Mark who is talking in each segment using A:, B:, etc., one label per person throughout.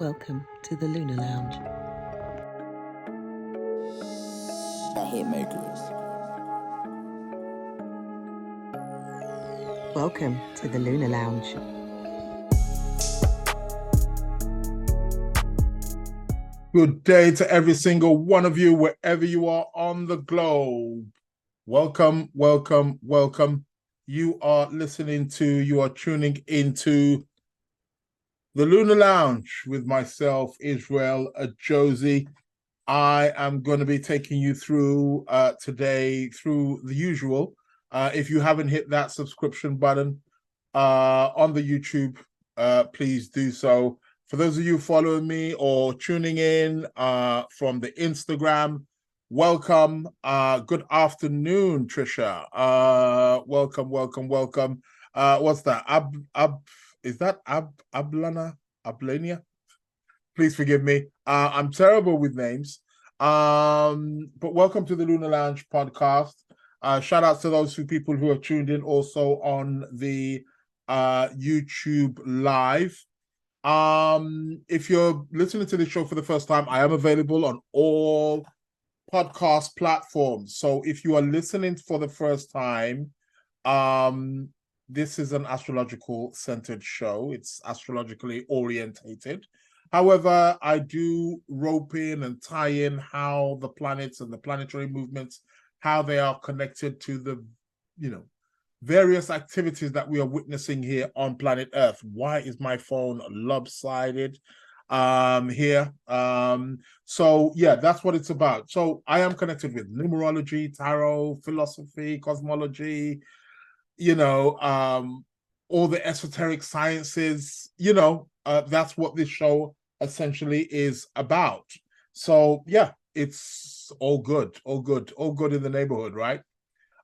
A: Welcome to the Lunar Lounge.
B: The Hitmakers.
A: Welcome to the Lunar Lounge.
C: Good day to every single one of you, wherever you are on the globe. Welcome, welcome, welcome. You are tuning into the Lunar Lounge with myself, Israel Josie. I am going to be taking you through today through the usual. If you haven't hit that subscription button on the YouTube, please do so. For those of you following me or tuning in from the Instagram, welcome. Good afternoon, Trisha. Welcome, welcome, welcome. What's that? Ablania? Please forgive me. I'm terrible with names. But welcome to the Lunar Lounge podcast. Shout out to those people who have tuned in also on the YouTube live. If you're listening to the show for the first time, I am available on all podcast platforms. So if you are listening for the first time, this is an astrological centered show. It's astrologically orientated. However, I do rope in and tie in how the planets and the planetary movements, how they are connected to the, various activities that we are witnessing here on planet Earth. Why is my phone lopsided here? So yeah, that's what it's about. So I am connected with numerology, tarot, philosophy, cosmology, all the esoteric sciences, that's what this show essentially is about. So yeah, it's all good in the neighborhood, right?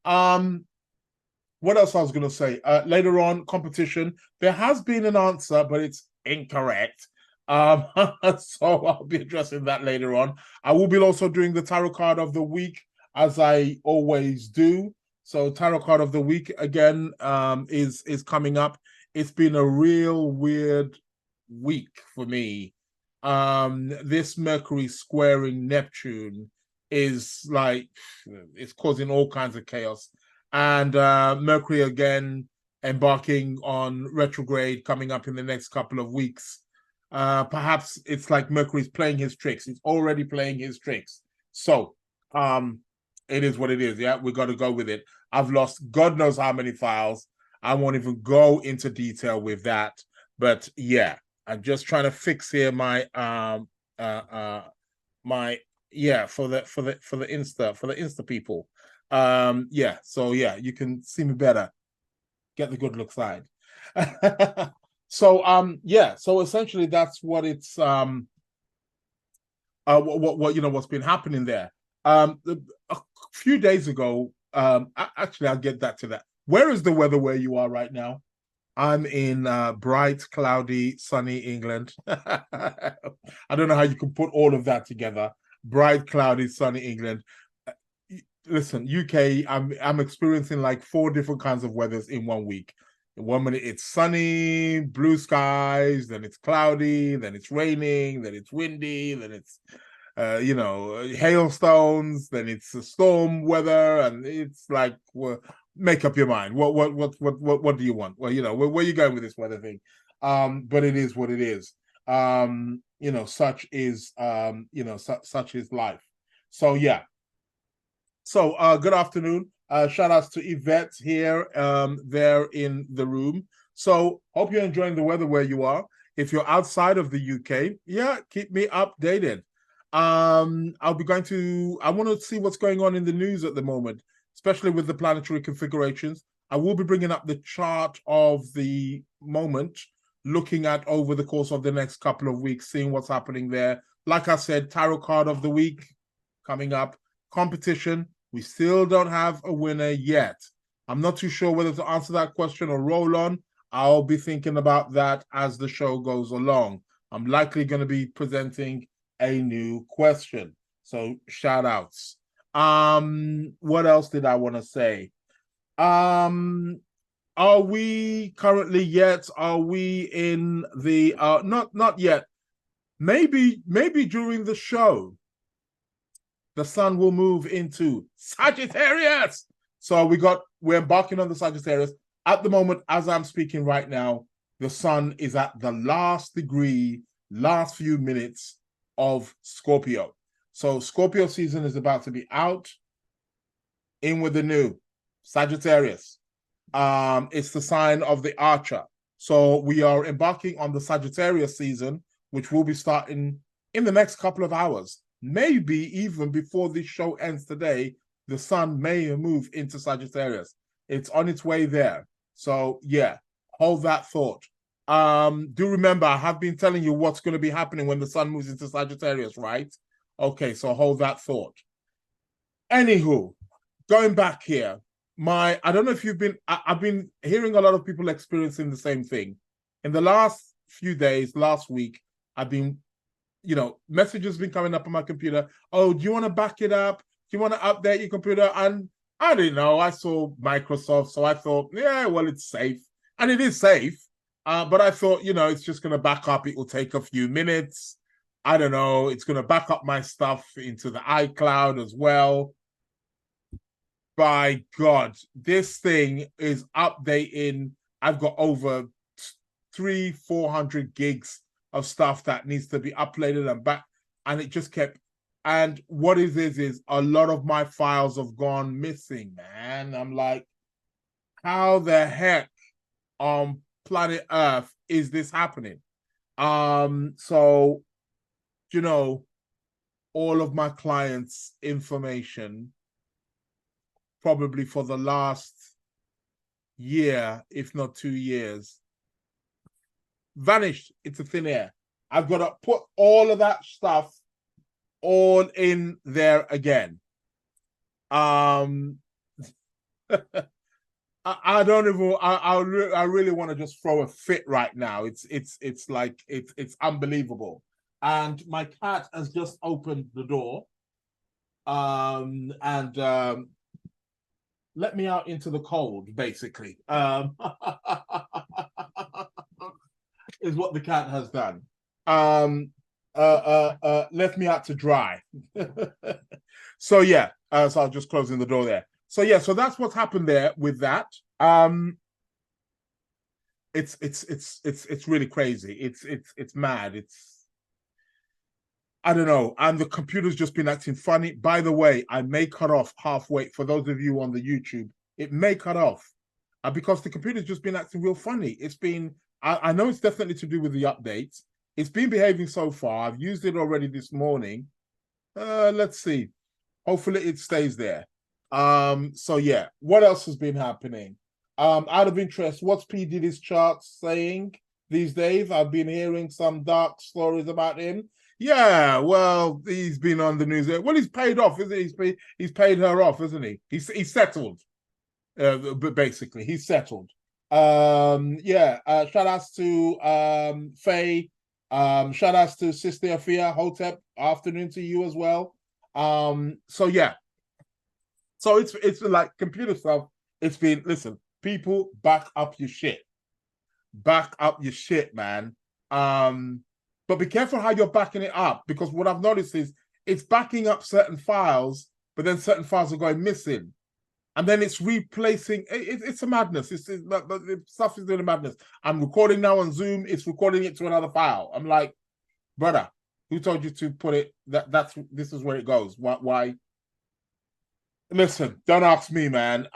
C: What else I was going to say? Later on, competition. There has been an answer, but it's incorrect. So I'll be addressing that later on. I will be also doing the tarot card of the week, as I always do. So tarot card of the week again is coming up. It's been a real weird week for me. This Mercury squaring Neptune is like, it's causing all kinds of chaos. And Mercury again embarking on retrograde coming up in the next couple of weeks. Perhaps it's like Mercury's playing his tricks. He's already playing his tricks. So it is what it is. Yeah, we got to go with it. I've lost God knows how many files. I won't even go into detail with that. But yeah, I'm just trying to fix here my for the Insta people. So yeah, you can see me better. Get the good look side. So essentially that's what it's what's been happening there. A few days ago, actually I'll get that to that. Where is the weather where you are right now? I'm in bright, cloudy, sunny England. I don't know how you can put all of that together. Bright, cloudy, sunny England. Listen, UK, I'm experiencing like 4 different kinds of weathers in 1 week. In 1 minute it's sunny, blue skies, then it's cloudy, then it's raining, then it's windy, then it's hailstones, then it's a storm weather, and it's like, well, make up your mind. What do you want? Well, where are you going with this weather thing? But it is what it is. Such is such is life. So yeah. So good afternoon. Shout outs to Yvette here, there in the room. So hope you're enjoying the weather where you are. If you're outside of the UK, yeah, keep me updated. I want to see what's going on in the news at the moment, especially with the planetary configurations. I will be bringing up the chart of the moment, looking at over the course of the next couple of weeks, seeing what's happening there. Like I said, tarot card of the week coming up. Competition, we still don't have a winner yet. I'm not too sure whether to answer that question or roll on. I'll be thinking about that as the show goes along. I'm likely going to be presenting a new question. So shout outs. What else did I want to say? Are we currently yet? Are we in the not yet? maybe during the show, the sun will move into Sagittarius. So we're embarking on the Sagittarius. At the moment, as I'm speaking right now, the sun is at the last degree, last few minutes of Scorpio. So Scorpio season is about to be out. In with the new Sagittarius. It's the sign of the Archer. So we are embarking on the Sagittarius season, which will be starting in the next couple of hours. Maybe even before this show ends today, the sun may move into Sagittarius. It's on its way there. So yeah, hold that thought. Do remember, I have been telling you what's going to be happening when the sun moves into Sagittarius, right? Okay, so hold that thought. Anywho, going back here, I don't know if I've been hearing a lot of people experiencing the same thing. In the last few days, last week, I've been, messages been coming up on my computer. Oh, do you want to back it up? Do you want to update your computer? And I didn't know. I saw Microsoft, so I thought, yeah, well, it's safe. And it is safe. But I thought, it's just going to back up. It will take a few minutes. I don't know. It's going to back up my stuff into the iCloud as well. By God, this thing is updating. I've got over 300-400 gigs of stuff that needs to be uploaded and back, and it just kept. And what it is a lot of my files have gone missing, man. I'm like, how the heck on planet Earth is this happening? So, all of my clients' information, probably for the last year, if not 2 years, vanished into thin air. I've got to put all of that stuff all in there again. I don't even. I really want to just throw a fit right now. It's like it's unbelievable. And my cat has just opened the door. Let me out into the cold, basically. Is what the cat has done. Left me out to dry. So yeah, so I'll just closing the door there. So yeah, so that's what's happened there with that. It's really crazy. It's mad. I don't know. And the computer's just been acting funny. By the way, I may cut off halfway. For those of you on the YouTube, it may cut off because the computer's just been acting real funny. It's been, I know it's definitely to do with the updates. It's been behaving so far. I've used it already this morning. Let's see. Hopefully it stays there. So yeah, what else has been happening? Out of interest, what's P. Diddy's charts saying these days? I've been hearing some dark stories about him. Yeah, well, he's been on the news. Well, he's paid off, isn't he? He's paid her off, isn't he? He's settled. But basically, he's settled. Yeah. Shout outs to Faye. Shout outs to Sister Afia Hotep. Afternoon to you as well. So yeah. So it's like computer stuff. It's been, listen, people, back up your shit. Back up your shit, man. But be careful how you're backing it up, because what I've noticed is it's backing up certain files, but then certain files are going missing. And then it's replacing. It's a madness. The stuff is doing a madness. I'm recording now on Zoom. It's recording it to another file. I'm like, brother, who told you to put it? This is where it goes. Why? Listen, don't ask me, man.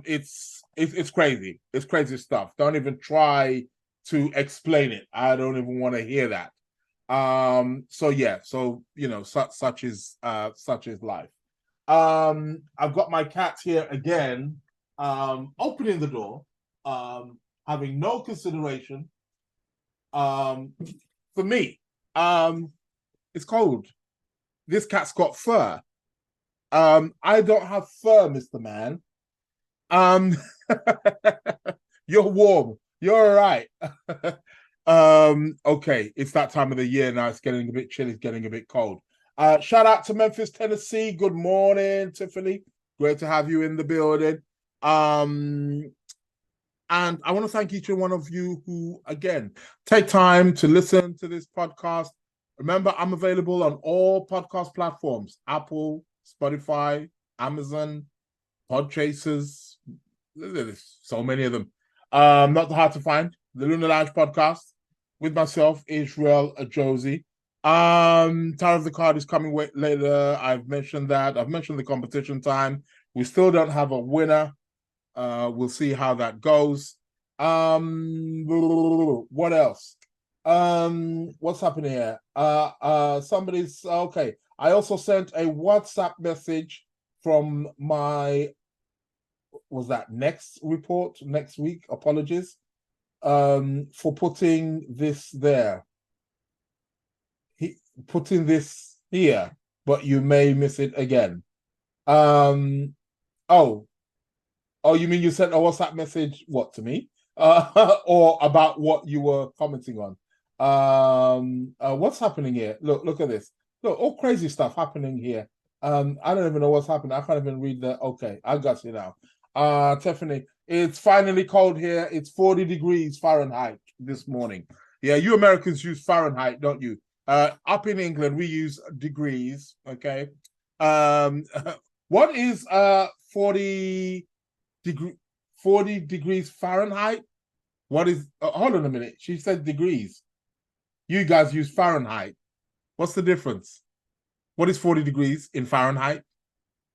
C: It's crazy. It's crazy stuff. Don't even try to explain it. I don't even want to hear that. So yeah, so such is life. I've got my cat here again, opening the door, having no consideration for me. It's cold. This cat's got fur. I don't have fur, Mr. Man. You're warm. You're all right. Okay, it's that time of the year now. It's getting a bit chilly. It's getting a bit cold. Shout out to Memphis, Tennessee. Good morning, Tiffany. Great to have you in the building. And I want to thank each and one of you who, again, take time to listen to this podcast Remember, I'm available on all podcast platforms: Apple, Spotify, Amazon, Podchasers. There's so many of them. Not hard to find. The Lunar Lounge podcast with myself, Israel Josie. Tarot of the Card is coming later. I've mentioned that. I've mentioned the competition time. We still don't have a winner. We'll see how that goes. What else? What's happening here? Somebody's okay. I also sent a WhatsApp message from my next report next week. Apologies for putting this there. Putting this here, but you may miss it again. Oh, you mean you sent a WhatsApp message to me? Or about what you were commenting on? What's happening here? Look at this. Look, all crazy stuff happening here. I don't even know what's happening. I can't even read the. Okay, I got you now. Tiffany, it's finally cold here. It's 40 degrees Fahrenheit this morning. Yeah, you Americans use Fahrenheit, don't you? Up in England, we use degrees. Okay. What is 40 degrees Fahrenheit? What is? Hold on a minute. She said degrees. You guys use Fahrenheit. What's the difference? What is 40 degrees in Fahrenheit?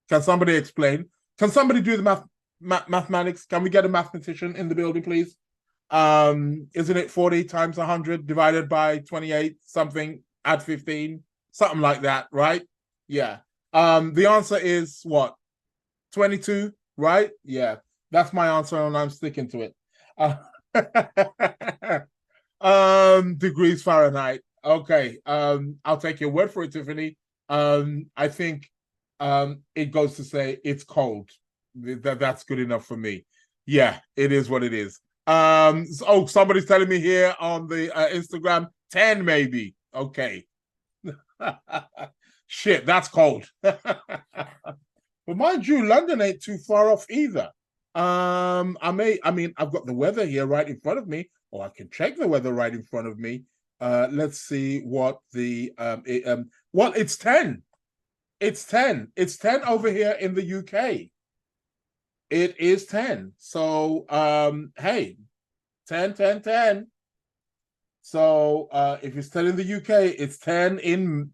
C: Can somebody explain? Can somebody do the mathematics? Can we get a mathematician in the building, please? Isn't it 40 times 100 divided by 28 something, add 15, something like that, right? Yeah. The answer is what? 22, right? Yeah, that's my answer, and I'm sticking to it. Degrees Fahrenheit. Okay. I'll take your word for it, Tiffany. I think it goes to say it's cold. That's good enough for me. Yeah, it is what it is. Somebody's telling me here on the Instagram 10 maybe. Okay. Shit, that's cold. But mind you, London ain't too far off either. I've got the weather here right in front of me, or I can check the weather right in front of me. Let's see what the it's 10. It's 10. It's 10 over here in the UK. It is 10. So hey, 10, 10, 10. So if it's 10 in the UK, it's 10 in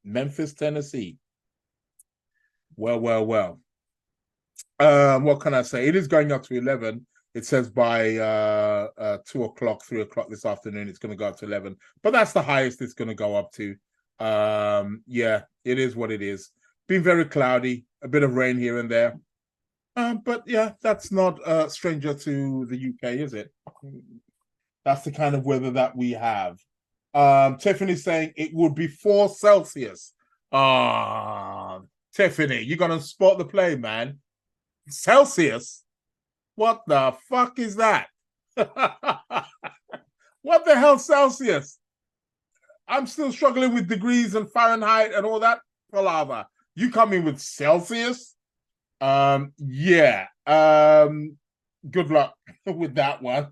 C: Memphis, Tennessee. Well. What can I say? It is going up to 11. It says by 2 o'clock, 3 o'clock this afternoon, it's going to go up to 11. But that's the highest it's going to go up to. Yeah, it is what it is. Been very cloudy, a bit of rain here and there. But yeah, that's not a stranger to the UK, is it? That's the kind of weather that we have. Tiffany's saying it would be 4 Celsius. Tiffany, you're going to spot the play, man. Celsius? What the fuck is that? What the hell Celsius? I'm still struggling with degrees and Fahrenheit and all that palaver. You come in with Celsius? Yeah. Good luck with that one.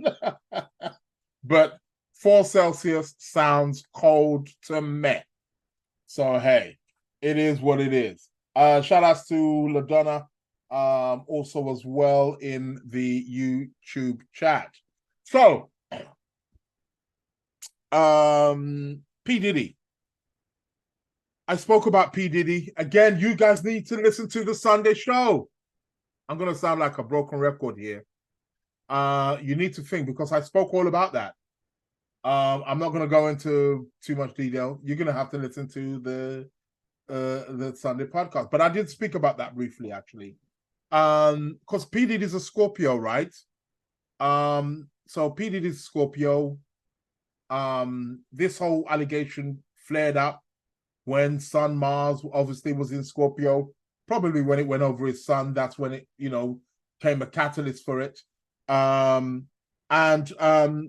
C: But 4 Celsius sounds cold to me. So hey, it is what it is. Shout outs to LaDonna, also as well in the YouTube chat. So P. Diddy. I spoke about P. Diddy. Again, you guys need to listen to the Sunday show. I'm going to sound like a broken record here. You need to think, because I spoke all about that. I'm not going to go into too much detail. You're going to have to listen to the Sunday podcast. But I did speak about that briefly, actually. Because P. Diddy is a Scorpio, right? So P. Diddy is a Scorpio. This whole allegation flared up when Sun Mars obviously was in Scorpio. Probably when it went over his son, that's when it, came a catalyst for it.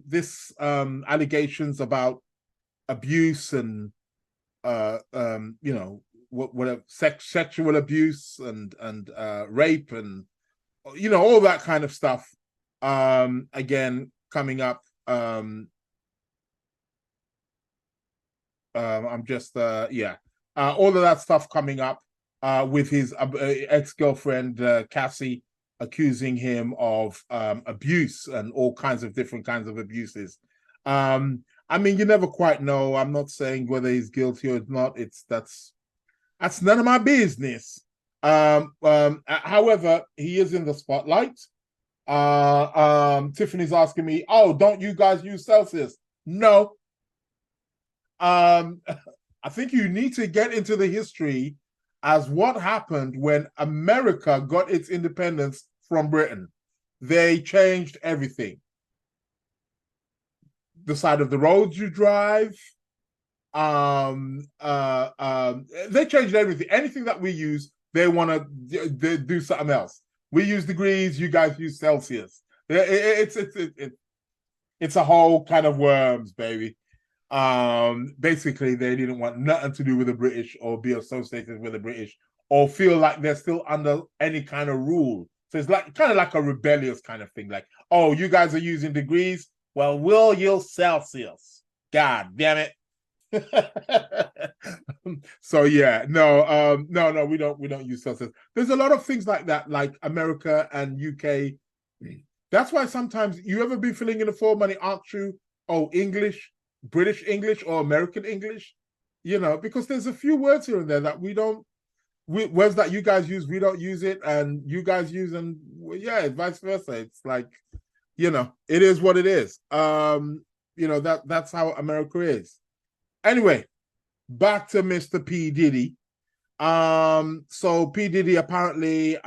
C: This allegations about abuse and whatever sexual abuse and rape and all that kind of stuff. Again, coming up. I'm just yeah. All of that stuff coming up with his ex-girlfriend Cassie accusing him of abuse and all kinds of different kinds of abuses. I mean, you never quite know. I'm not saying whether he's guilty or not. That's none of my business. However, he is in the spotlight. Tiffany's asking me, "Oh, don't you guys use Celsius?" No. I think you need to get into the history as what happened when America got its independence from Britain. They changed everything. The side of the roads you drive, they changed everything. Anything that we use, they want to do something else. We use degrees, you guys use Celsius. It's a whole kind of worms, baby. Basically, they didn't want nothing to do with the British or be associated with the British or feel like they're still under any kind of rule. So it's like kind of like a rebellious kind of thing. Like, oh, you guys are using degrees? Well, we'll use Celsius. God damn it. So yeah, no, we don't use Celsius. There's a lot of things like that, like America and UK. That's why sometimes you ever be filling in a form and it asks you, oh, English, British English or American English, because there's a few words here and there that words that you guys use, we don't use it, and you guys use them, yeah, vice versa. It's like, it is what it is. That's how America is. Anyway, back to Mr. P. Diddy. So P. Diddy apparently,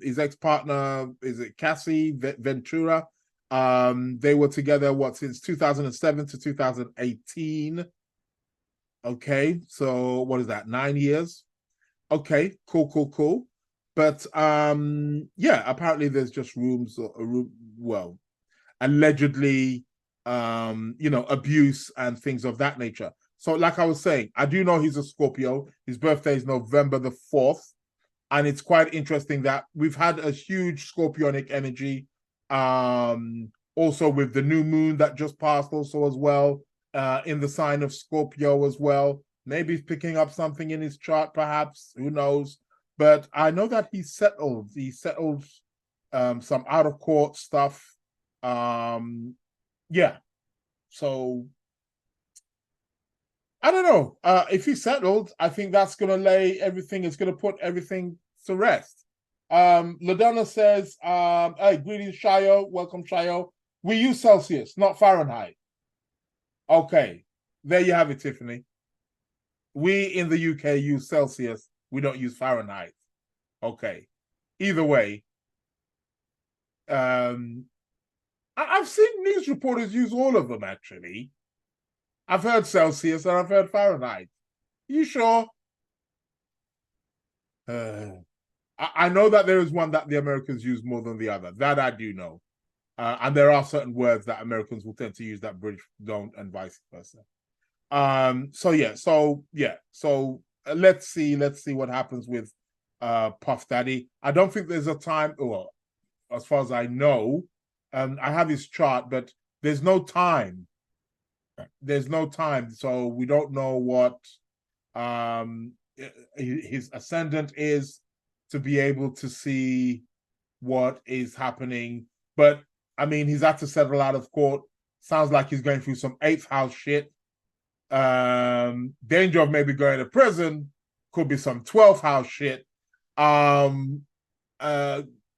C: his ex-partner, is it Cassie Ventura? They were together, since 2007 to 2018. Okay, so what is that, 9 years? Okay, cool. But yeah, apparently there's just allegedly, abuse and things of that nature. So like I was saying, I do know he's a Scorpio. His birthday is November the 4th. And it's quite interesting that we've had a huge Scorpionic energy. Also with the new moon that just passed also as well, in the sign of Scorpio as well. Maybe he's picking up something in his chart, perhaps. Who knows? But I know that he settled some out-of-court stuff. Yeah. So I don't know. If he settled, I think that's going to lay everything. It's going to put everything to rest. LaDonna says, hey, greetings, Shayo. Welcome, Shayo. We use Celsius, not Fahrenheit. Okay. There you have it, Tiffany. We in the UK use Celsius. We don't use Fahrenheit. Okay. Either way. I've seen news reporters use all of them, actually. I've heard Celsius and I've heard Fahrenheit. You sure? I know that there is one that the Americans use more than the other. That I do know. And there are certain words that Americans will tend to use that British don't, and vice versa. So let's see what happens with Puff Daddy. I don't think there's a time, well, as far as I know, I have his chart, but there's no time. So we don't know what his ascendant is to be able to see what is happening. But I mean, he's had to settle out of court. Sounds like he's going through some 8th house shit. Danger of maybe going to prison. Could be some 12th house shit.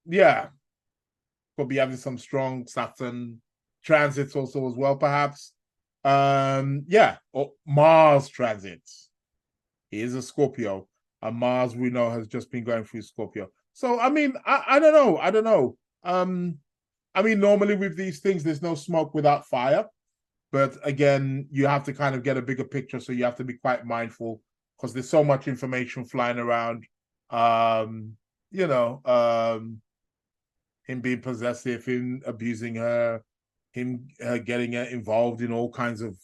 C: Yeah. Could be having some strong Saturn transits also as well, perhaps. Or Mars transits. He is a Scorpio, and Mars, we know, has just been going through Scorpio. So I mean, I don't know. I mean, normally with these things, there's no smoke without fire. But again, you have to kind of get a bigger picture, so you have to be quite mindful because there's so much information flying around. Him being possessive, him abusing her, him getting her involved in all kinds of,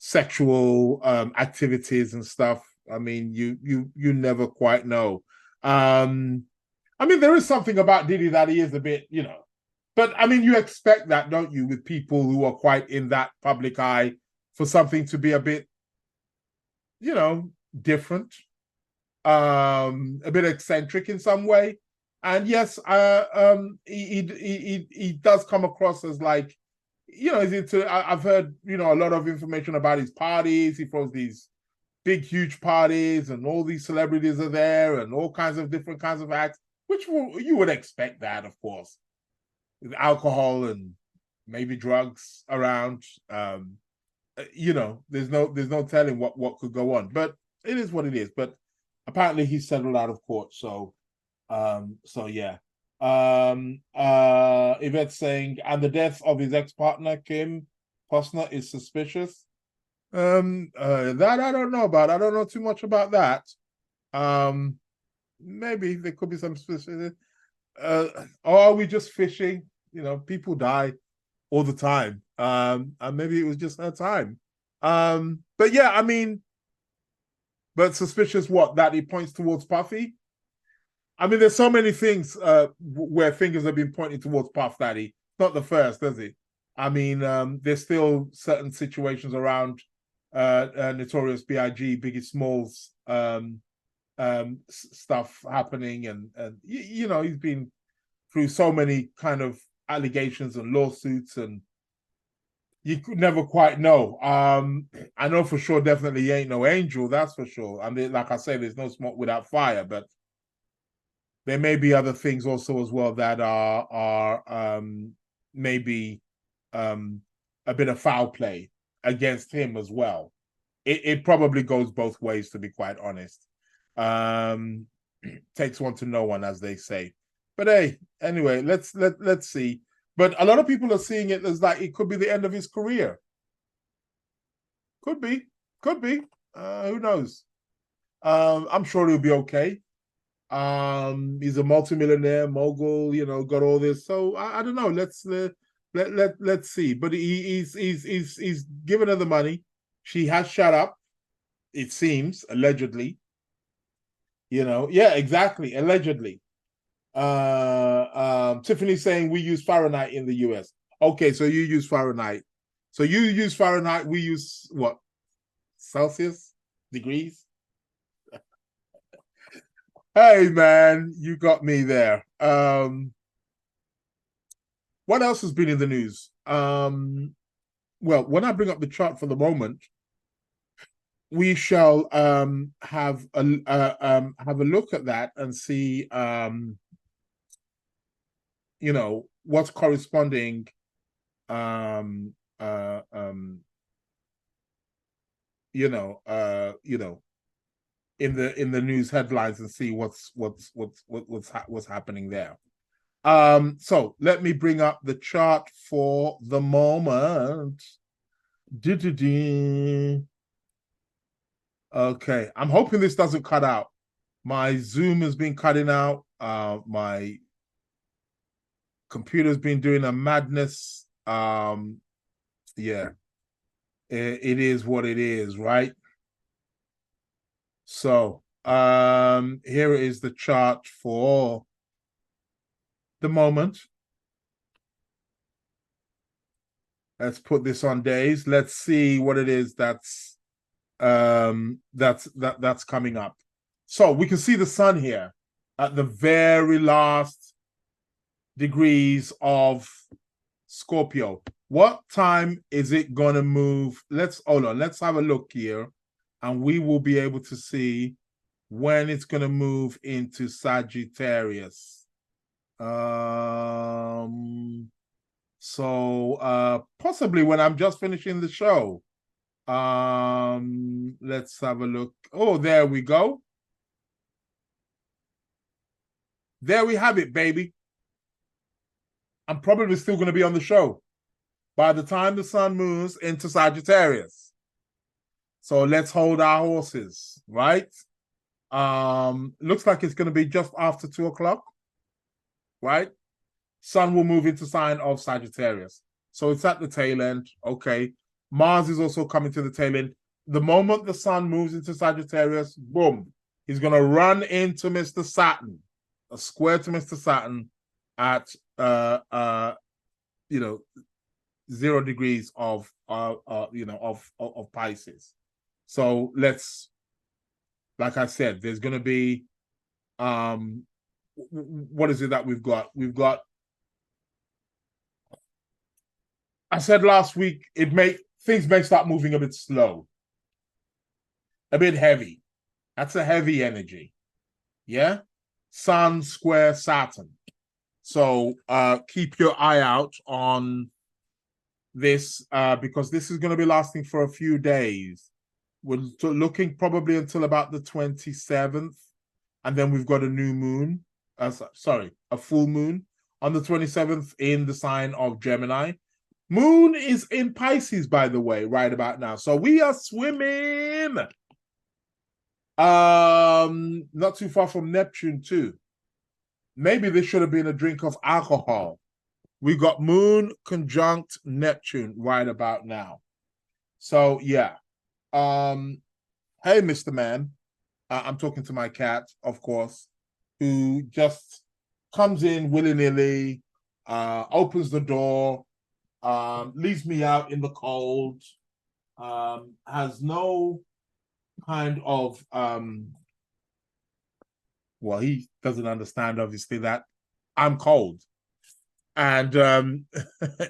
C: sexual activities and stuff. I mean, you never quite know. I mean, there is something about Diddy that he is a bit, but I mean, you expect that, don't you, with people who are quite in that public eye for something to be a bit, different, a bit eccentric in some way. And yes, he does come across as like, I've heard, a lot of information about his parties. He throws these big, huge parties, and all these celebrities are there, and all kinds of different kinds of acts, which you would expect that, of course, with alcohol and maybe drugs around. There's no telling what could go on, but it is what it is. But apparently he's settled out of court, so yeah. Yvette's saying, and the death of his ex-partner Kim Posner is suspicious. That I don't know about. I don't know too much about that. Maybe there could be some specific. Or are we just fishing? People die all the time. And maybe it was just her time. But yeah, I mean, but suspicious what? That he points towards Puffy? I mean, there's so many things where fingers have been pointing towards Puff Daddy. Not the first, does it? I mean, there's still certain situations around Notorious B.I.G., Biggie Smalls stuff happening, and he's been through so many kind of allegations and lawsuits, and you could never quite know. I know for sure, definitely he ain't no angel, that's for sure. I mean, like I say, there's no smoke without fire, but there may be other things also as well that are maybe a bit of foul play against him as well. It probably goes both ways, to be quite honest. Takes one to know one, as they say. But hey, anyway, let's see. But a lot of people are seeing it as like it could be the end of his career. Could be. Who knows? I'm sure he'll be okay. He's a multimillionaire mogul, got all this. So I don't know. Let's see. But he's given her the money. She has shut up, it seems, allegedly. Yeah, exactly, allegedly. Tiffany's saying we use Fahrenheit in the US. Okay, so you use Fahrenheit. So you use Fahrenheit, we use what? Celsius? Degrees? Hey man, you got me there. What else has been in the news? Well, when I bring up the chart for the moment, we shall have a look at that and see what's corresponding in the news headlines, and see what's happening there. So let me bring up the chart for the moment. Okay, I'm hoping this doesn't cut out. My Zoom has been cutting out. My computer's been doing a madness. Yeah, it is what it is, right? So here is the chart for the moment. Let's put this on days. Let's see what it is that's coming up. So we can see the sun here at the very last degrees of Scorpio. What time is it gonna move? Let's have a look here, and we will be able to see when it's gonna move into Sagittarius. So possibly when I'm just finishing the show. Let's have a look. Oh, there we go. There we have it, baby. I'm probably still going to be on the show by the time the sun moves into Sagittarius. So let's hold our horses, right? Looks like it's going to be just after 2 o'clock, right? Sun will move into sign of Sagittarius. So it's at the tail end. Okay. Mars is also coming to the tail end. The moment the sun moves into Sagittarius, boom, he's going to run into Mr. Saturn, a square to Mr. Saturn at 0 degrees of of Pisces. So let's, like I said, there's going to be what is it that we've got? We've got, I said last week, things may start moving a bit slow, a bit heavy. That's a heavy energy. Yeah. Sun square Saturn. So keep your eye out on this because this is going to be lasting for a few days. We're looking probably until about the 27th, and then we've got a new moon. A full moon on the 27th in the sign of Gemini. Moon is in Pisces, by the way, right about now. So we are swimming. Not too far from Neptune too. Maybe this should have been a drink of alcohol. We got Moon conjunct Neptune right about now. So yeah. Hey, Mr. Man. I'm talking to my cat, of course, who just comes in willy-nilly, opens the door, leaves me out in the cold, has no kind of well, he doesn't understand, obviously, that I'm cold. And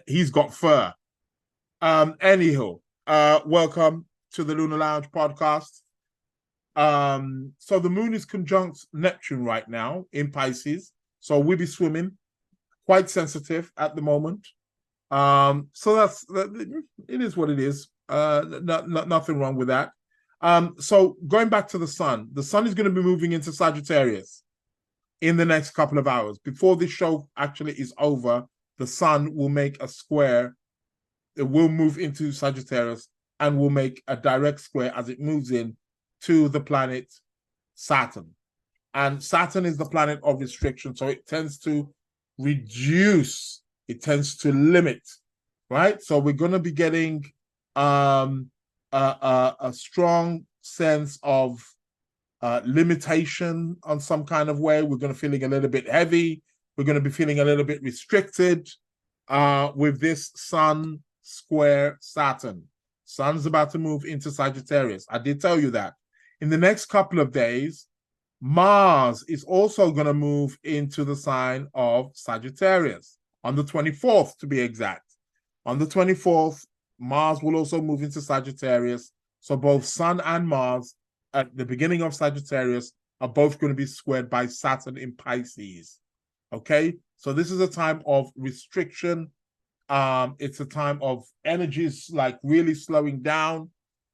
C: he's got fur. Anywho, welcome to the Lunar Lounge podcast. So the moon is conjunct Neptune right now in Pisces. So we'll be swimming, quite sensitive at the moment. So it is what it is. Nothing wrong with that. So going back to the sun is going to be moving into Sagittarius in the next couple of hours. Before this show actually is over, the sun will make a square. It will move into Sagittarius and will make a direct square as it moves in to the planet Saturn. And Saturn is the planet of restriction, so it tends to reduce, it tends to limit, right? So we're going to be getting a strong sense of limitation on some kind of way. We're going to be feeling a little bit heavy. We're going to be feeling a little bit restricted with this Sun square Saturn. Sun's about to move into Sagittarius. I did tell you that. In the next couple of days, Mars is also going to move into the sign of Sagittarius on the 24th, to be exact. On the 24th, Mars will also move into Sagittarius. So both Sun and Mars at the beginning of Sagittarius are both going to be squared by Saturn in Pisces. Okay? So this is a time of restriction. It's a time of energies like really slowing down.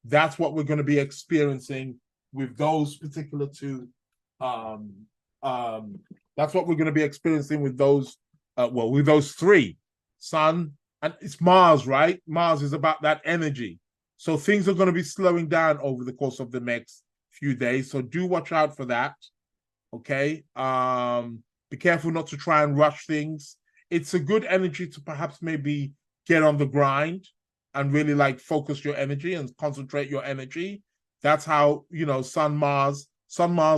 C: That's what we're going to be experiencing with those particular two. That's what we're going to be experiencing with those, with those three. Sun, and it's Mars, right? Mars is about that energy. So things are going to be slowing down over the course of the next few days. So do watch out for that. Okay. Be careful not to try and rush things. It's a good energy to perhaps maybe get on the grind and really like focus your energy and concentrate your energy. That's how, Sun Mars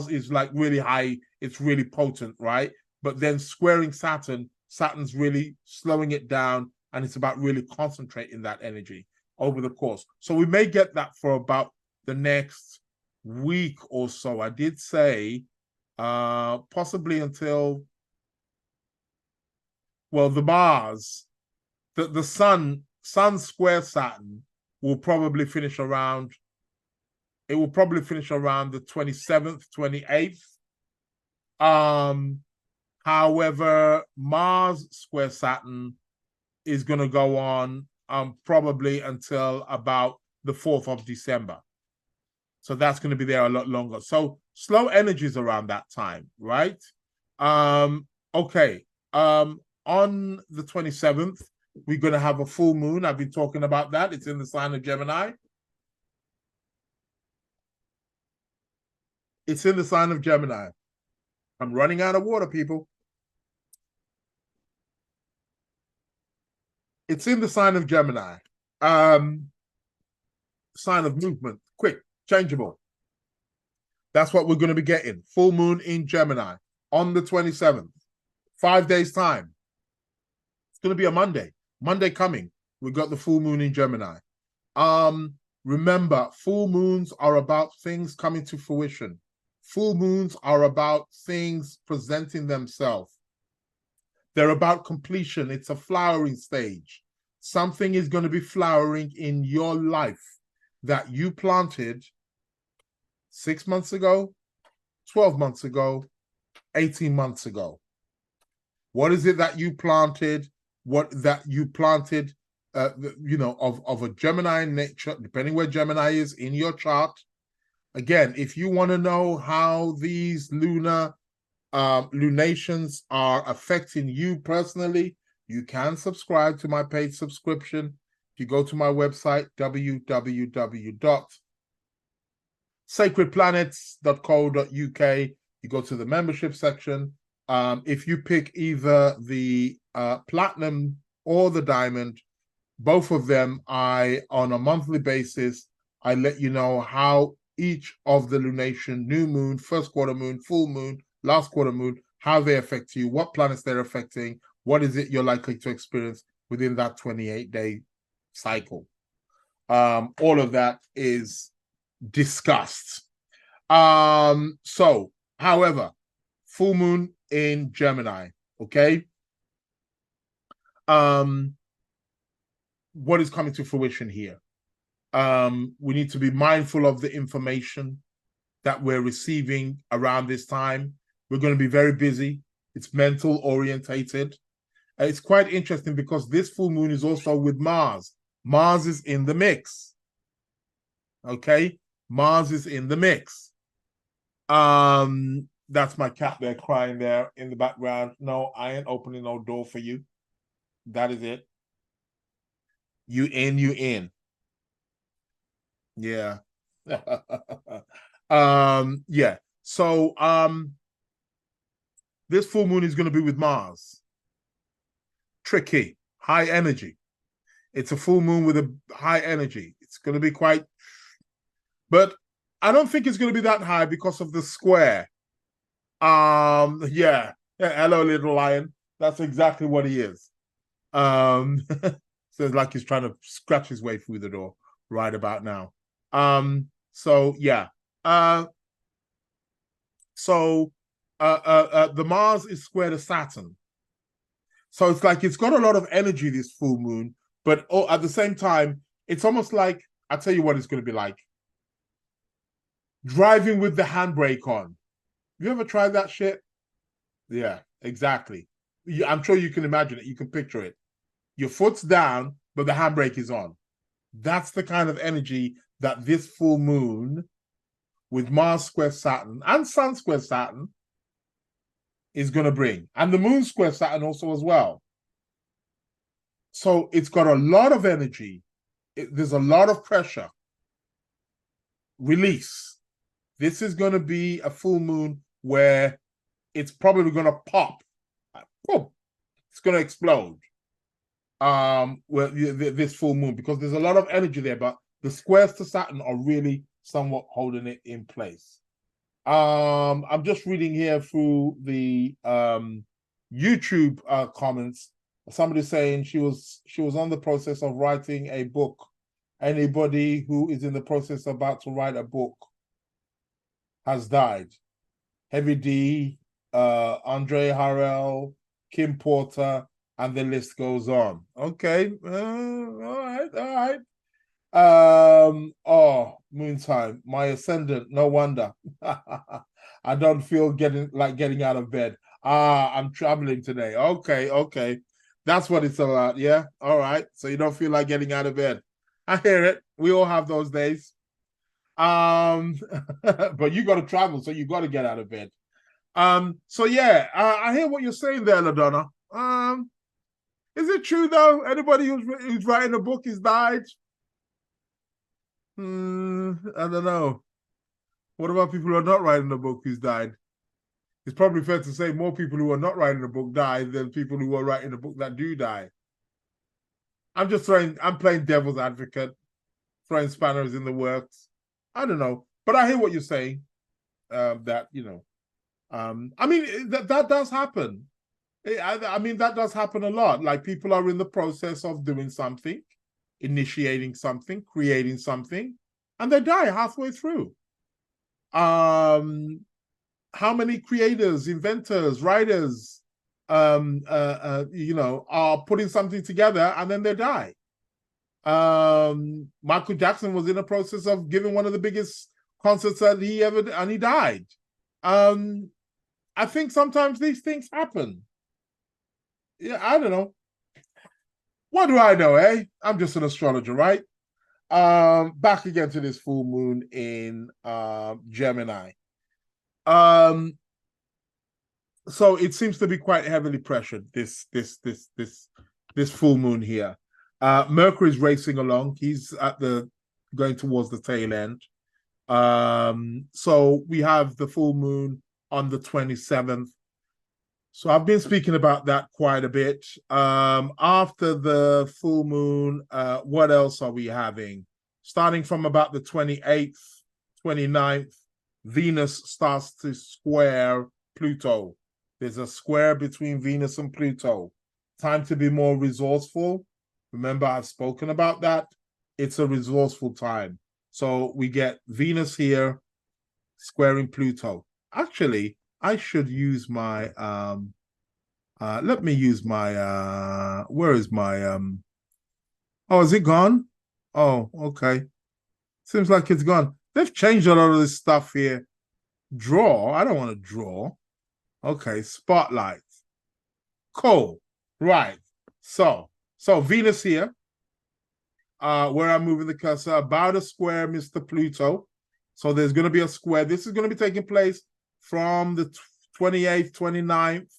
C: is like really high. It's really potent, right? But then squaring Saturn's really slowing it down, and it's about really concentrating that energy over the course. So we may get that for about the next week or so. I did say possibly until, well, the Mars, the Sun square Saturn will probably finish around, the 27th, 28th. However, Mars square Saturn is going to go on probably until about the 4th of December. So that's going to be there a lot longer. So slow energies around that time, right? Okay. On the 27th, we're going to have a full moon. I've been talking about that. It's in the sign of Gemini. It's in the sign of Gemini. I'm running out of water, people. It's in the sign of Gemini. Sign of movement, quick, changeable. That's what we're going to be getting. Full moon in Gemini on the 27th. 5 days' time. It's going to be a Monday. Monday coming. We got the full moon in Gemini. Remember, full moons are about things coming to fruition. Full moons are about things presenting themselves. They're about completion. It's a flowering stage. Something is going to be flowering in your life that you planted 6 months ago, 12 months ago, 18 months ago. What is it that you planted? What that you planted, of a Gemini nature, depending where Gemini is in your chart. Again, if you want to know how these lunations are affecting you personally, you can subscribe to my paid subscription. If you go to my website, www.sacredplanets.co.uk, you go to the membership section. If you pick either the platinum or the diamond, both of them, on a monthly basis, I let you know how each of the lunation, new moon, first quarter moon, full moon, last quarter moon, how they affect you, what planets they're affecting, what is it you're likely to experience within that 28-day cycle. All of that is discussed. So, however, full moon in Gemini, okay? What is coming to fruition here? We need to be mindful of the information that we're receiving around this time. We're going to be very busy. It's mental orientated. It's quite interesting because this full moon is also with Mars. Mars is in the mix. Okay? Mars is in the mix. That's my cat there crying there in the background. No, I ain't opening no door for you. That is it. You in, you in. Yeah. Yeah. So this full moon is going to be with Mars. Tricky, high energy. It's a full moon with a high energy. It's going to be quite, but I don't think it's going to be that high because of the square. Yeah. Hello, little lion. That's exactly what he is. So it's like he's trying to scratch his way through the door right about now. So yeah. The Mars is square to Saturn. So it's like it's got a lot of energy, this full moon, but at the same time, it's almost like, I'll tell you what it's going to be like. Driving with the handbrake on. You ever tried that shit? Yeah, exactly. I'm sure you can imagine it. You can picture it. Your foot's down, but the handbrake is on. That's the kind of energy that this full moon with Mars square Saturn and Sun square Saturn is going to bring. And the moon square Saturn also as well. So it's got a lot of energy. There's a lot of pressure. Release. This is going to be a full moon where it's probably going to pop. Boom. It's going to explode. This full moon, because there's a lot of energy there, but the squares to Saturn are really somewhat holding it in place. I'm just reading here through the YouTube comments. Somebody saying she was on the process of writing a book. Anybody who is in the process about to write a book has died. Heavy D, Andre Harrell, Kim Porter, and the list goes on. Okay, all right. Oh, Moontime, my ascendant, no wonder. I don't feel getting out of bed. I'm traveling today. Okay. That's what it's about, yeah? All right. So you don't feel like getting out of bed. I hear it. We all have those days. But you got to travel, so you got to get out of bed. So yeah, I hear what you're saying there, LaDonna. Is it true though? Anybody who's writing a book has died? I don't know. What about people who are not writing a book who's died? It's probably fair to say more people who are not writing a book die than people who are writing a book that do die. I'm playing devil's advocate, throwing spanners in the works. I don't know. But I hear what you're saying. That, I mean, that does happen. I mean, that does happen a lot. Like people are in the process of doing something initiating something, creating something, and they die halfway through. How many creators, inventors, writers, are putting something together and then they die? Michael Jackson was in the process of giving one of the biggest concerts that he ever did, and he died. I think sometimes these things happen. Yeah, I don't know. What do I know, eh? I'm just an astrologer, right? Back again to this full moon in Gemini. So it seems to be quite heavily pressured, this full moon here. Mercury's racing along. He's going towards the tail end. So we have the full moon on the 27th. So I've been speaking about that quite a bit. After the full moon, what else are we having? Starting from about the 28th, 29th, Venus starts to square Pluto. There's a square between Venus and Pluto. Time to be more resourceful. Remember, I've spoken about that. It's a resourceful time. So we get Venus here squaring Pluto. Actually, I should use my let me use my where is my oh, is it gone? Oh, okay. Seems like it's gone. They've changed a lot of this stuff here. Draw. I don't want to draw. Okay, spotlight. Cool. Right. So Venus here. Where I'm moving the cursor, about a square, Mr. Pluto. So there's going to be a square. This is going to be taking place from the 28th, 29th.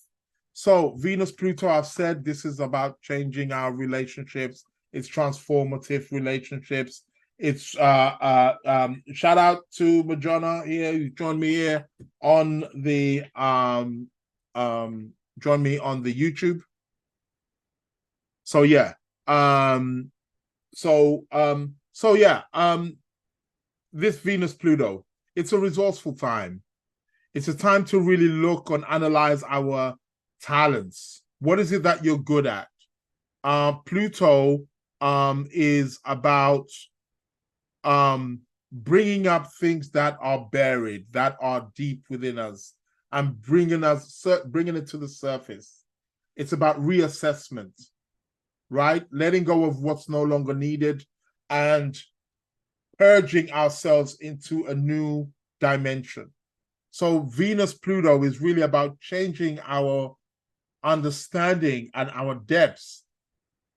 C: So Venus, Pluto, I've said this is about changing our relationships. It's transformative relationships. It's shout out to Majona here, who joined me here on the join me on the YouTube. So yeah. This Venus Pluto, it's a resourceful time. It's a time to really look and analyze our talents. What is it that you're good at? Pluto is about bringing up things that are buried, that are deep within us, and bringing it to the surface. It's about reassessment, right? Letting go of what's no longer needed and purging ourselves into a new dimension. So Venus Pluto is really about changing our understanding and our depths,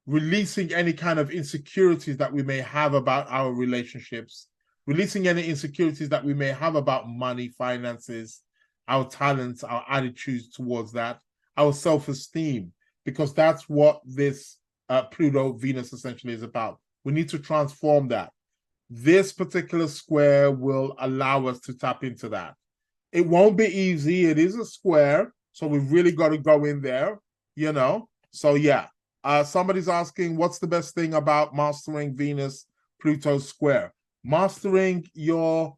C: releasing any kind of insecurities that we may have about our relationships, releasing any insecurities that we may have about money, finances, our talents, our attitudes towards that, our self-esteem, because that's what this Pluto Venus essentially is about. We need to transform that. This particular square will allow us to tap into that. It won't be easy. It is a square, so we've really got to go in there, you know. So yeah, somebody's asking, what's the best thing about mastering Venus Pluto square? Mastering your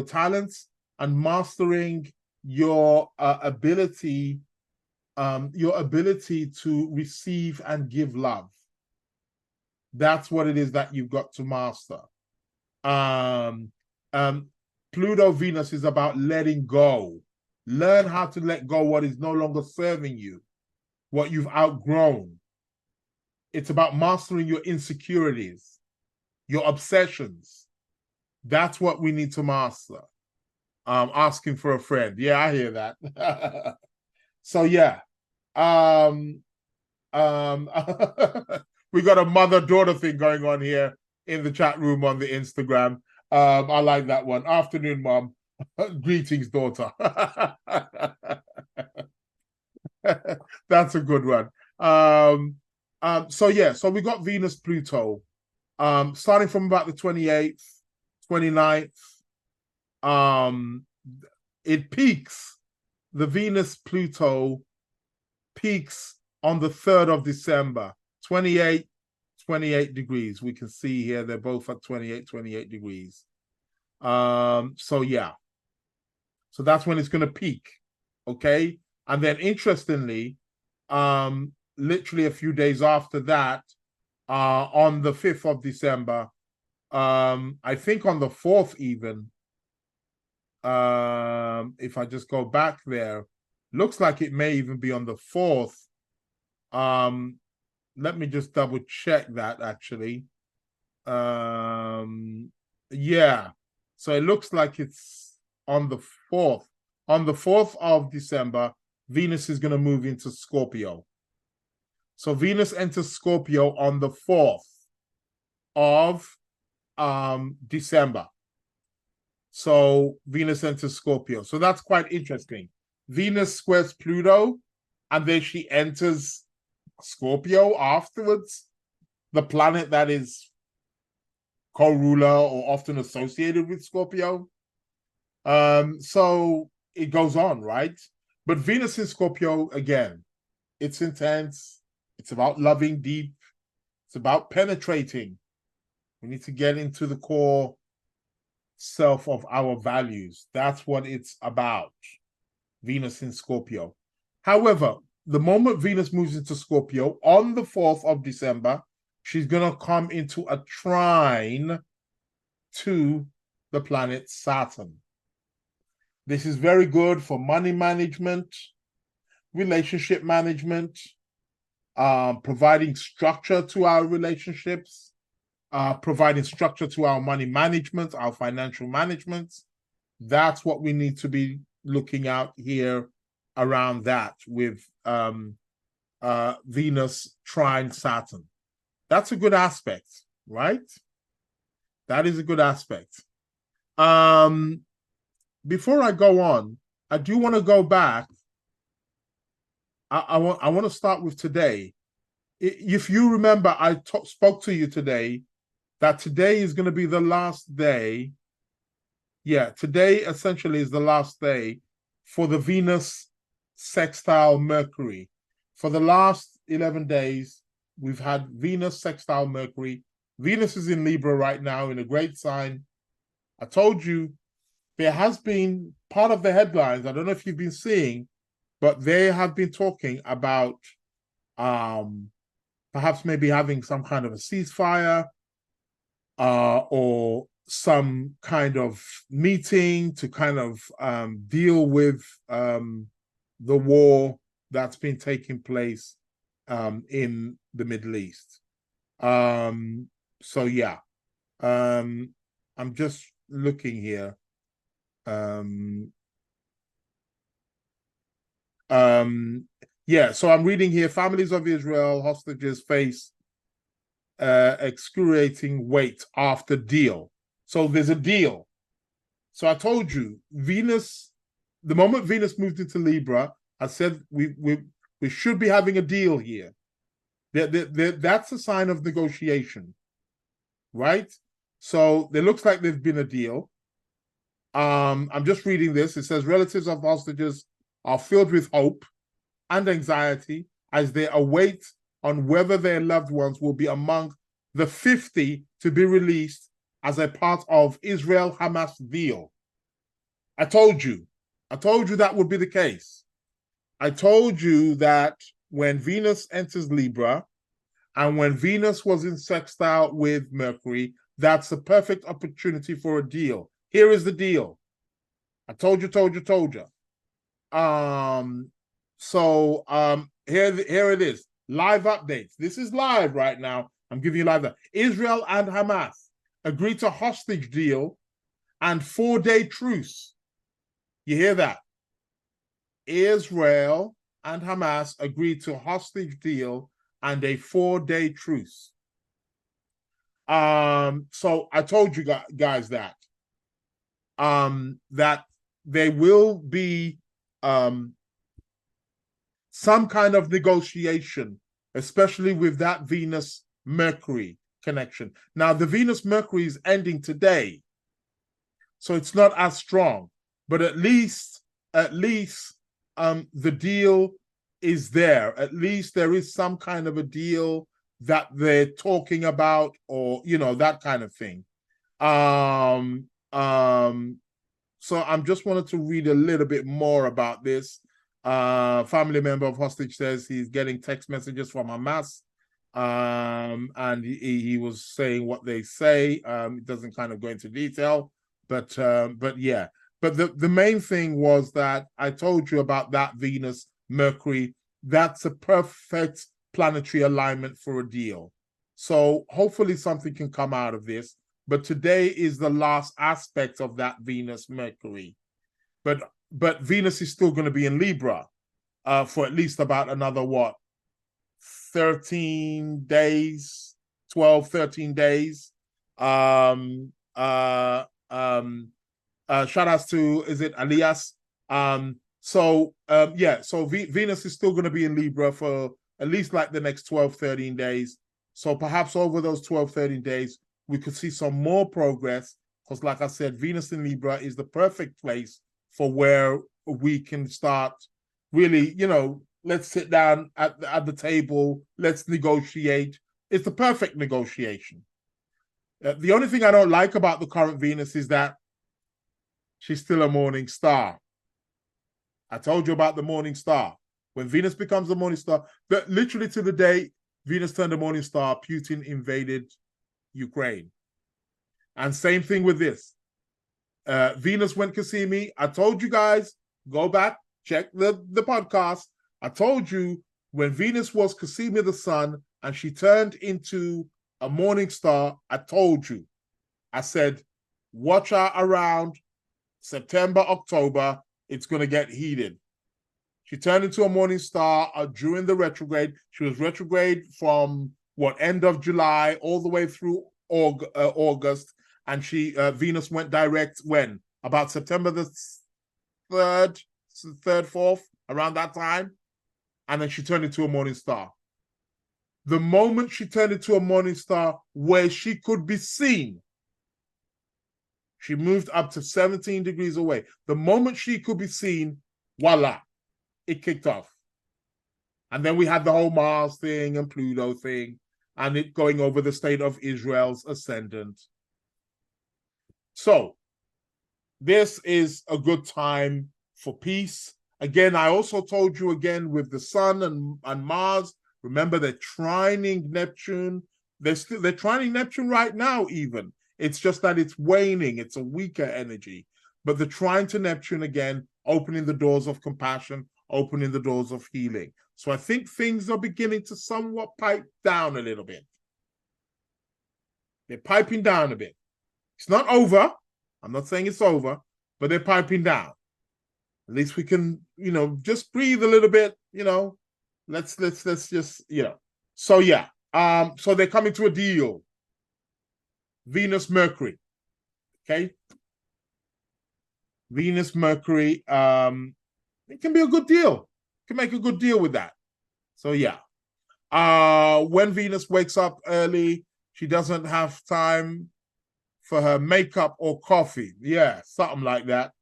C: talents and mastering your ability to receive and give love. That's what it is that you've got to master. Pluto Venus is about letting go. Learn how to let go what is no longer serving you, what you've outgrown. It's about mastering your insecurities, your obsessions. That's what we need to master. Asking for a friend. Yeah, I hear that. So yeah. We got a mother-daughter thing going on here in the chat room on the Instagram. I like that one. Afternoon, Mom. Greetings, daughter. That's a good one. So we got Venus Pluto. Starting from about the 28th, 29th. It peaks. The Venus Pluto peaks on the 3rd of December. 28 degrees. We can see here they're both at 28 degrees. So yeah. So that's when it's going to peak. Okay? And then interestingly, literally a few days after that, on the 5th of December. I think on the 4th even. If I just go back there, looks like it may even be on the 4th. Let me just double check that actually. Yeah. So it looks like it's on the 4th. On the 4th of December, Venus is going to move into Scorpio. So Venus enters Scorpio on the 4th of December. So Venus enters Scorpio. So that's quite interesting. Venus squares Pluto, and then she enters Scorpio afterwards, the planet that is co-ruler or often associated with Scorpio. So it goes on, right? But Venus in Scorpio, again, it's intense. It's about loving deep. It's about penetrating. We need to get into the core self of our values. That's what it's about. Venus in Scorpio. However, the moment Venus moves into Scorpio on the 4th of December, she's going to come into a trine to the planet Saturn. This is very good for money management, relationship management, providing structure to our relationships, providing structure to our money management, our financial management. That's what we need to be looking out here around that with Venus trine Saturn. That's a good aspect, right? That is a good aspect. Before I go on, I do want to go back. I want to start with today. If you remember, I spoke to you today that today is going to be the last day. Yeah, today essentially is the last day for the Venus sextile Mercury. For the last 11 days, we've had Venus sextile Mercury. Venus is in Libra right now in a great sign. I told you there has been part of the headlines. I don't know if you've been seeing, but they have been talking about perhaps maybe having some kind of a ceasefire or some kind of meeting to kind of deal with the war that's been taking place in the Middle East. So yeah, I'm just looking here. Yeah, so I'm reading here, families of Israel hostages face excruciating weight after deal. So there's a deal. So I told you, Venus, the moment Venus moved into Libra, I said we should be having a deal here. That's a sign of negotiation, right? So it looks like there's been a deal. I'm just reading this. It says relatives of hostages are filled with hope and anxiety as they await on whether their loved ones will be among the 50 to be released as a part of Israel-Hamas deal. I told you that would be the case. I told you that when Venus enters Libra and when Venus was in sextile with Mercury, that's the perfect opportunity for a deal. Here is the deal. I told you. Here it is. Live updates. This is live right now. I'm giving you live. Israel and Hamas agreed to hostage deal and 4-day truce. You hear that? Israel and Hamas agreed to hostage deal and a 4-day truce. So I told you guys that that there will be some kind of negotiation, especially with that Venus-Mercury connection. Now, the Venus-Mercury is ending today, so it's not as strong, but at least the deal is there. At least there is some kind of a deal that they're talking about, or that kind of thing. So I'm just wanted to read a little bit more about this. Family member of hostage says he's getting text messages from Hamas And he was saying what they say. It doesn't kind of go into detail, but yeah. But the main thing was that I told you about that Venus Mercury. That's a perfect planetary alignment for a deal. So hopefully something can come out of this. But today is the last aspect of that Venus Mercury. But Venus is still going to be in Libra for at least about another what, 13 days, 12, 13 days. Shout outs to, is it Elias? So Venus is still going to be in Libra for at least like the next 12, 13 days. So perhaps over those 12, 13 days, we could see some more progress because, like I said, Venus in Libra is the perfect place for where we can start really, let's sit down at the table, let's negotiate. It's the perfect negotiation. The only thing I don't like about the current Venus is that she's still a morning star. I told you about the morning star. When Venus becomes the morning star, but literally to the day Venus turned a morning star, Putin invaded Ukraine. And same thing with this. Venus went Cassini. I told you guys, go back, check the podcast. I told you when Venus was Cassini the sun and she turned into a morning star, I told you. I said, watch out around September, October, it's going to get heated. She turned into a morning star during the retrograde. She was retrograde from end of July all the way through August. And Venus went direct when? About September the 3rd, 4th, around that time. And then she turned into a morning star. The moment she turned into a morning star where she could be seen, she moved up to 17 degrees away. The moment she could be seen, voila, it kicked off. And then we had the whole Mars thing and Pluto thing, and it going over the state of Israel's ascendant. So this is a good time for peace. Again, I also told you again with the sun and Mars, remember they're trining Neptune. They're trining Neptune right now even. It's just that it's waning. It's a weaker energy. But the trine to Neptune again, opening the doors of compassion, opening the doors of healing. So I think things are beginning to somewhat pipe down a little bit. They're piping down a bit. It's not over. I'm not saying it's over, but they're piping down. At least we can, just breathe a little bit, let's just, So yeah, so they're coming to a deal. Venus, Mercury, okay? Venus, Mercury, it can be a good deal. You can make a good deal with that. So yeah. When Venus wakes up early, she doesn't have time for her makeup or coffee. Yeah, something like that.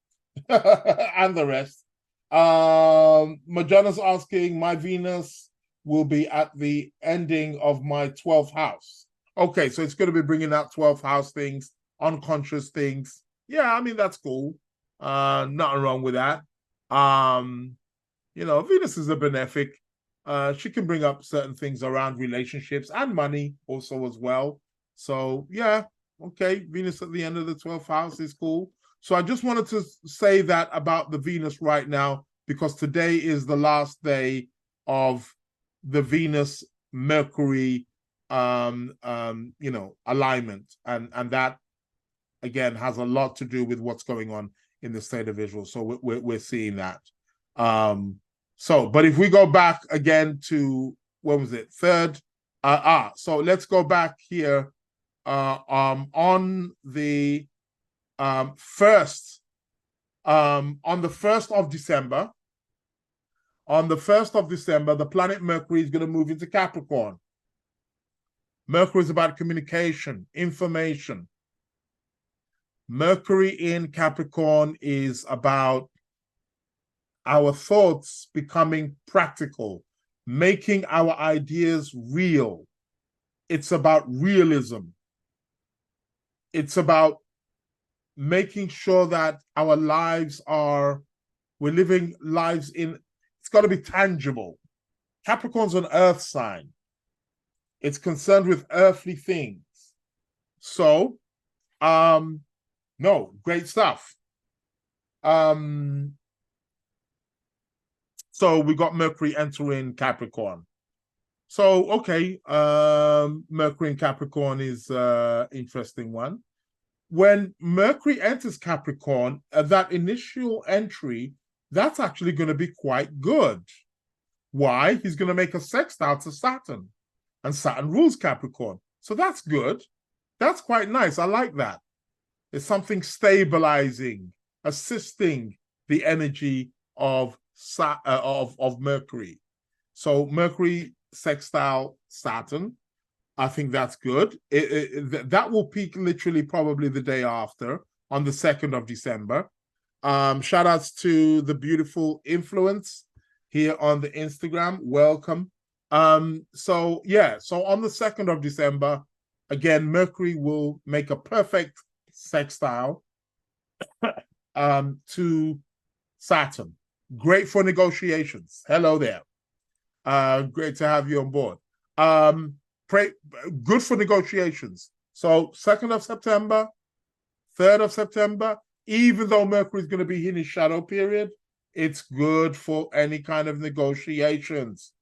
C: And the rest. Majana's asking, my Venus will be at the ending of my 12th house. Okay, so it's going to be bringing out 12th house things, unconscious things. Yeah, I mean, that's cool. Nothing wrong with that. Venus is a benefic. She can bring up certain things around relationships and money also as well. So, yeah, okay, Venus at the end of the 12th house is cool. So I just wanted to say that about the Venus right now, because today is the last day of the Venus Mercury alignment, and that again has a lot to do with what's going on in the state of Israel. So we're seeing that. But if we go back again to, what was it, third? So let's go back here on the 1st, on the 1st of December. On the 1st of December, the planet Mercury is going to move into Capricorn. Mercury is about communication, information. Mercury in Capricorn is about our thoughts becoming practical, making our ideas real. It's about realism. It's about making sure that our lives we're living lives it's got to be tangible. Capricorn's an earth sign. It's concerned with earthly things. So, no, great stuff. So we got Mercury entering Capricorn. So, okay, Mercury in Capricorn is interesting one. When Mercury enters Capricorn, that initial entry, that's actually going to be quite good. Why? He's going to make a sextile to Saturn, and Saturn rules Capricorn. So that's good. That's quite nice. I like that. It's something stabilizing, assisting the energy of Mercury. So Mercury sextile Saturn, I think that's good. That will peak literally probably the day after, on the 2nd of December. Shout outs to the beautiful influence here on the Instagram. Welcome. So yeah, so on the 2nd of December, again, Mercury will make a perfect sextile to Saturn. Great for negotiations. Hello there. Great to have you on board. Good for negotiations. So 2nd of September, 3rd of September, even though Mercury is going to be in his shadow period, it's good for any kind of negotiations.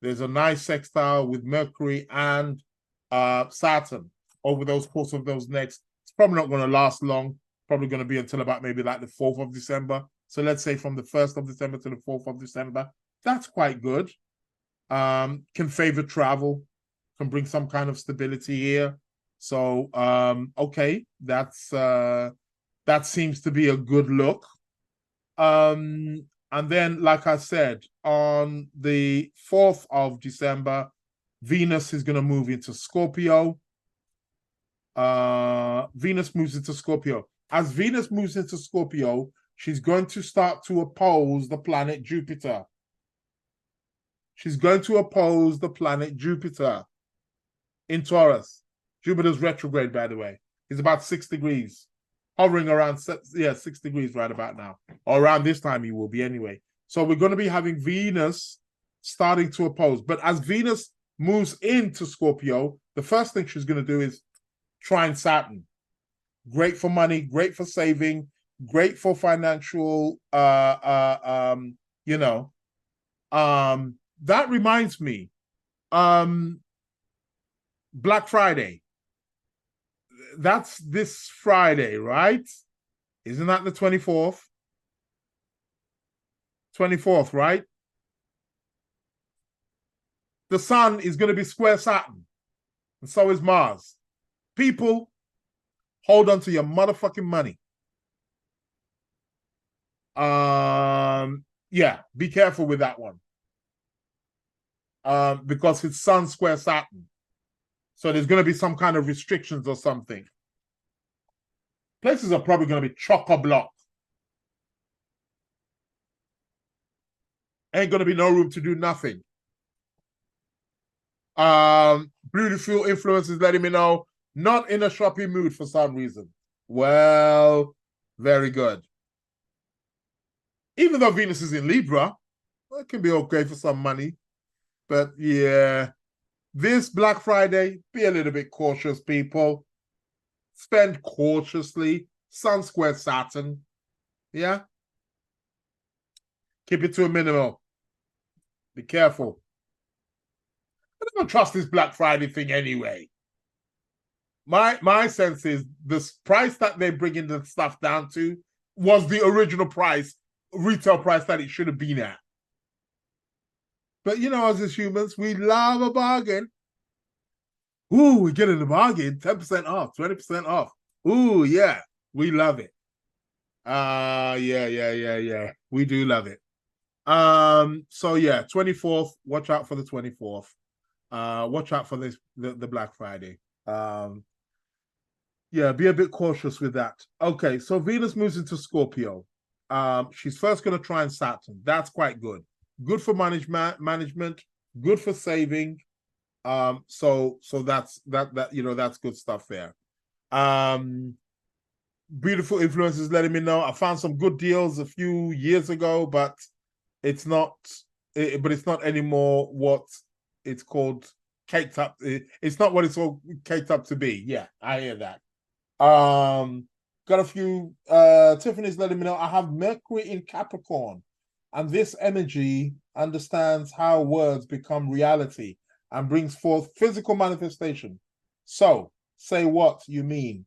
C: There's a nice sextile with Mercury and Saturn over those course of those next. It's probably not going to last long. Probably going to be until about maybe like the 4th of December. So let's say from the 1st of December to the 4th of December. That's quite good. Can favor travel, can bring some kind of stability here. So okay, that seems to be a good look. And then, like I said, on the 4th of December, Venus is going to move into Scorpio. Venus moves into Scorpio. As Venus moves into Scorpio, she's going to start to oppose the planet Jupiter. She's going to oppose the planet Jupiter in Taurus. Jupiter's retrograde, by the way. He's about 6 degrees. Hovering around, 6 degrees right about now. Or around this time he will be anyway. So we're going to be having Venus starting to oppose. But as Venus moves into Scorpio, the first thing she's going to do is trine Saturn. Great for money, great for saving, great for financial, that reminds me, Black Friday. That's this Friday, right? Isn't that the 24th? 24th, right? The sun is going to be square Saturn, and so is Mars. People, hold on to your motherfucking money. Yeah, be careful with that one. Because it's Sun square Saturn. So there's going to be some kind of restrictions or something. Places are probably going to be chock-a-block. Ain't going to be no room to do nothing. Beautiful influence is letting me know, not in a shopping mood for some reason. Well, very good. Even though Venus is in Libra, it can be okay for some money. But yeah, this Black Friday, be a little bit cautious, people. Spend cautiously. Sun square Saturn. Yeah? Keep it to a minimum. Be careful. I don't trust this Black Friday thing anyway. My sense is the price that they're bringing the stuff down to was the original price, retail price that it should have been at. But, you know, as humans, we love a bargain. Ooh, we're getting a bargain. 10% off, 20% off. Ooh, yeah, we love it. Yeah. We do love it. So, yeah, 24th. Watch out for the 24th. Watch out for the Black Friday. Yeah, be a bit cautious with that. Okay, so Venus moves into Scorpio. She's first going to trine Saturn. That's quite good. Good for management, good for saving. So that's that's good stuff there. Beautiful influences letting me know I found some good deals a few years ago, but it's not anymore what it's called caked up. It's not what it's all caked up to be. Yeah, I hear that. Got a few. Tiffany's letting me know I have Mercury in Capricorn, and this energy understands how words become reality and brings forth physical manifestation. So say what you mean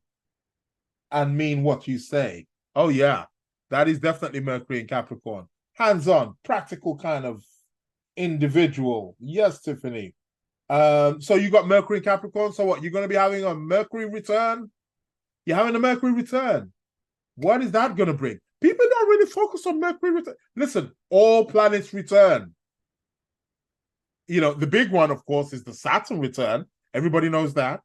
C: and mean what you say. Oh yeah, that is definitely Mercury in Capricorn. Hands-on, practical kind of individual. Yes, Tiffany. So you got Mercury in Capricorn. So what? You're going to be having a Mercury return? You're having a Mercury return. What is that going to bring? People don't really focus on Mercury return. Listen, all planets return. You know, the big one, of course, is the Saturn return. Everybody knows that.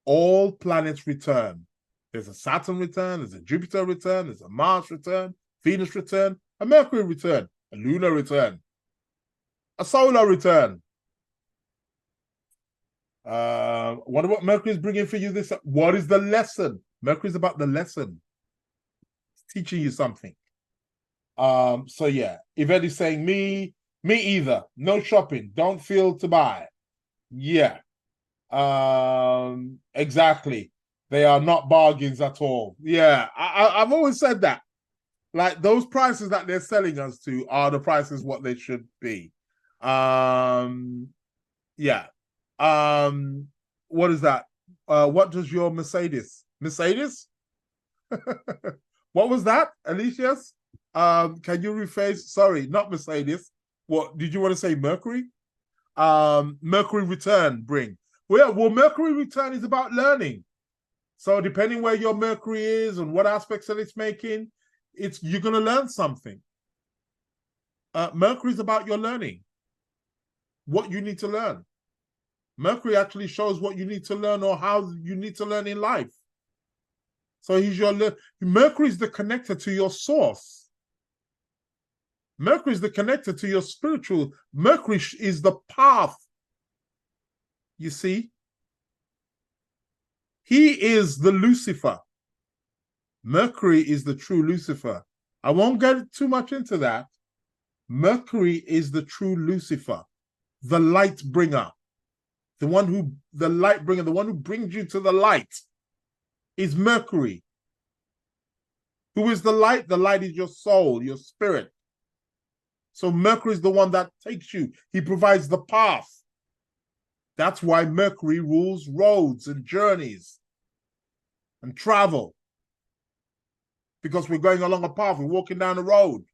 C: All planets return. There's a Saturn return, there's a Jupiter return, there's a Mars return, Venus return, a Mercury return, a lunar return, a solar return. What about Mercury is bringing for you this? What is the lesson? Mercury is about the lesson. It's teaching you something. So yeah, Yvette is saying me either. No shopping. Don't feel to buy. Yeah. Exactly. They are not bargains at all. Yeah, I've always said that. Like those prices that they're selling us to are the prices what they should be. Yeah. What is that? What does your Mercedes? Mercedes? What was that, Alicia's? Can you rephrase? Sorry, not Mercedes. What did you want to say? Mercury? Mercury return bring. Well, Mercury return is about learning. So depending where your Mercury is and what aspects that it's making, you're going to learn something. Mercury is about your learning. What you need to learn. Mercury actually shows what you need to learn or how you need to learn in life. So Mercury is the connector to your source. Mercury is the connector to your spiritual. Mercury is the path. You see? He is the Lucifer. Mercury is the true Lucifer. I won't get too much into that. Mercury is the true Lucifer, the light bringer, the one who brings you to the light is Mercury. Who is the light? The light is your soul, your spirit. So Mercury is the one that takes you. He provides the path. That's why Mercury rules roads and journeys and travel. Because we're going along a path, we're walking down the road.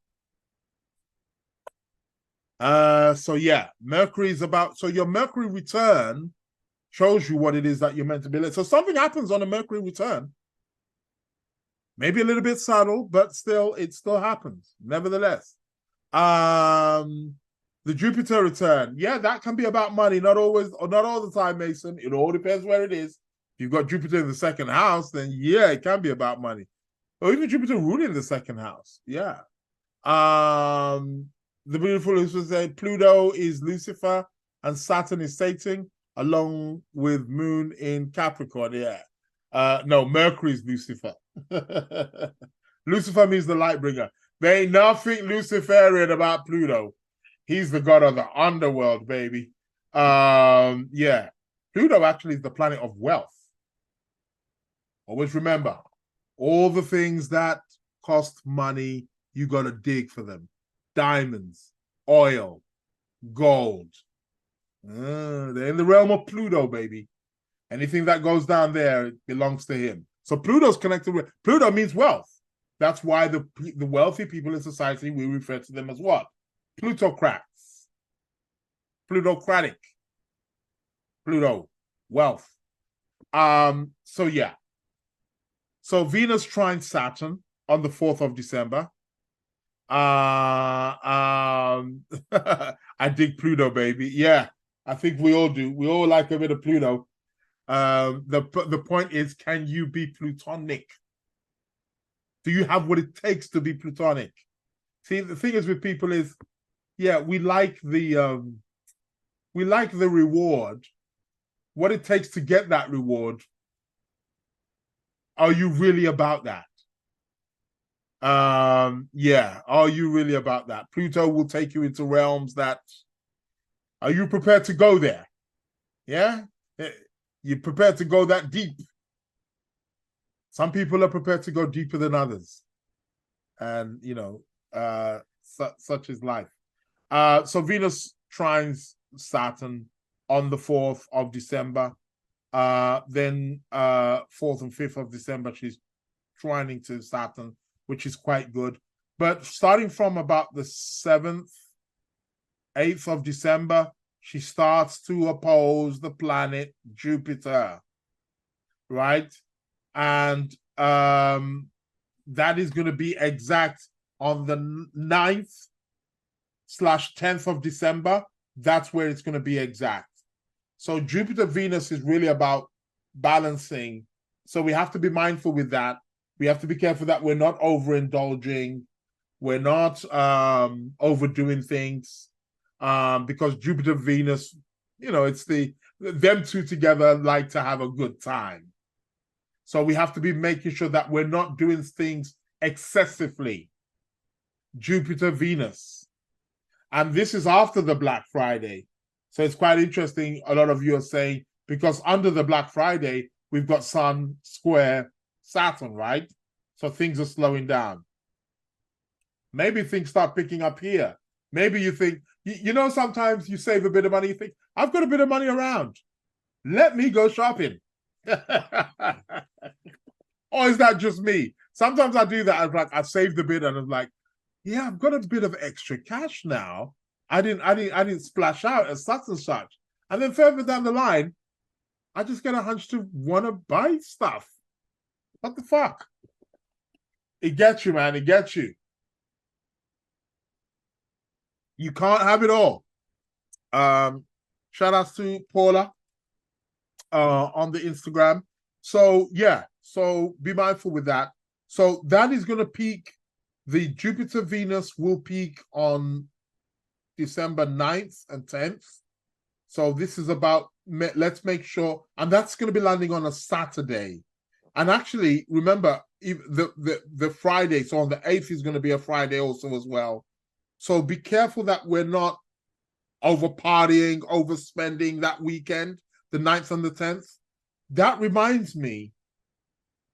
C: So yeah, Mercury is about, so your Mercury return shows you what it is that you're meant to be. So something happens on a Mercury return. Maybe a little bit subtle, but still, it still happens, nevertheless. The Jupiter return, yeah, that can be about money, not always, or not all the time, Mason. It all depends where it is. If you've got Jupiter in the second house, then yeah, it can be about money. Or even Jupiter ruling the second house, yeah. The beautiful Lucifer said Pluto is Lucifer and Saturn is Satan, along with Moon in Capricorn. Yeah. No, Mercury is Lucifer. Lucifer means the light bringer. There ain't nothing Luciferian about Pluto. He's the god of the underworld, baby. Yeah. Pluto actually is the planet of wealth. Always remember, all the things that cost money, you got to dig for them. Diamonds, oil, gold. They're in the realm of Pluto, baby. Anything that goes down there, it belongs to him. So Pluto's connected with, Pluto means wealth. That's why the wealthy people in society, we refer to them as what? Plutocrats. Plutocratic. Pluto, wealth. So yeah. So Venus trines Saturn on the 4th of December. I dig Pluto, baby. Yeah, I think we all do. We all like a bit of Pluto. The point is, can you be Plutonic? Do you have what it takes to be Plutonic? See, the thing is with people is, yeah, we like the reward. What it takes to get that reward. Are you really about that? Yeah, are you really about that? Pluto will take you into realms that, are you prepared to go there? Yeah, you're prepared to go that deep. Some people are prepared to go deeper than others, and such is life. So Venus trines Saturn on the 4th of December. Then 4th and 5th of December, she's trining to Saturn, which is quite good. But starting from about the 7th, 8th of December, she starts to oppose the planet Jupiter, right? And that is going to be exact on the 9th/10th of December. That's where it's going to be exact. So Jupiter Venus is really about balancing. So we have to be mindful with that. We have to be careful that we're not overindulging. We're not overdoing things, because Jupiter Venus, it's them two together like to have a good time. So we have to be making sure that we're not doing things excessively. Jupiter Venus. And this is after the Black Friday. So it's quite interesting. A lot of you are saying, because under the Black Friday, we've got Sun square Saturn, right? So things are slowing down. Maybe things start picking up here. Maybe you think, sometimes you save a bit of money, you think, I've got a bit of money around. Let me go shopping. Or is that just me? Sometimes I do that. I'm like, I saved a bit and I'm like, yeah, I've got a bit of extra cash now. I didn't splash out as such and such. And then further down the line, I just get a hunch to want to buy stuff. What the fuck? It gets you, man. It gets you. You can't have it all. Shout outs to Paula on the Instagram. So yeah, so be mindful with that. So that is going to peak. The Jupiter Venus will peak on December 9th and 10th. So this is about, let's make sure, and that's going to be landing on a Saturday. And actually, remember, the Friday, so on the 8th is going to be a Friday also as well. So be careful that we're not over partying, overspending that weekend, the 9th and the 10th. That reminds me,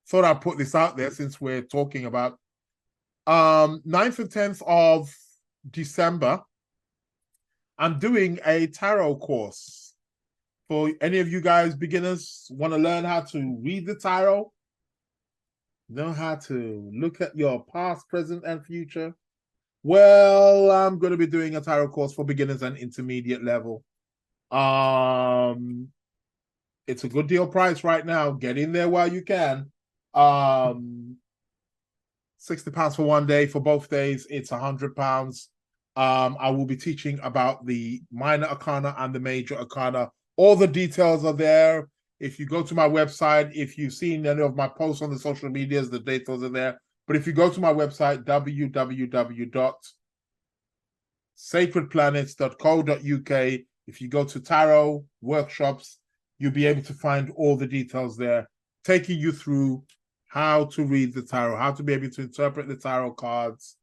C: thought I'd put this out there since we're talking about 9th and 10th of December. I'm doing a tarot course for any of you guys beginners want to learn how to read the tarot, know how to look at your past, present, and future. Well, I'm going to be doing a tarot course for beginners and intermediate level. It's a good deal price right now. Get in there while you can. £60 for one day. For both days, it's £100. I will be teaching about the minor arcana and the major arcana. All the details are there. If you go to my website, if you've seen any of my posts on the social medias, the details are there. But if you go to my website, www.sacredplanets.co.uk, if you go to tarot workshops, you'll be able to find all the details there, taking you through how to read the tarot, how to be able to interpret the tarot cards,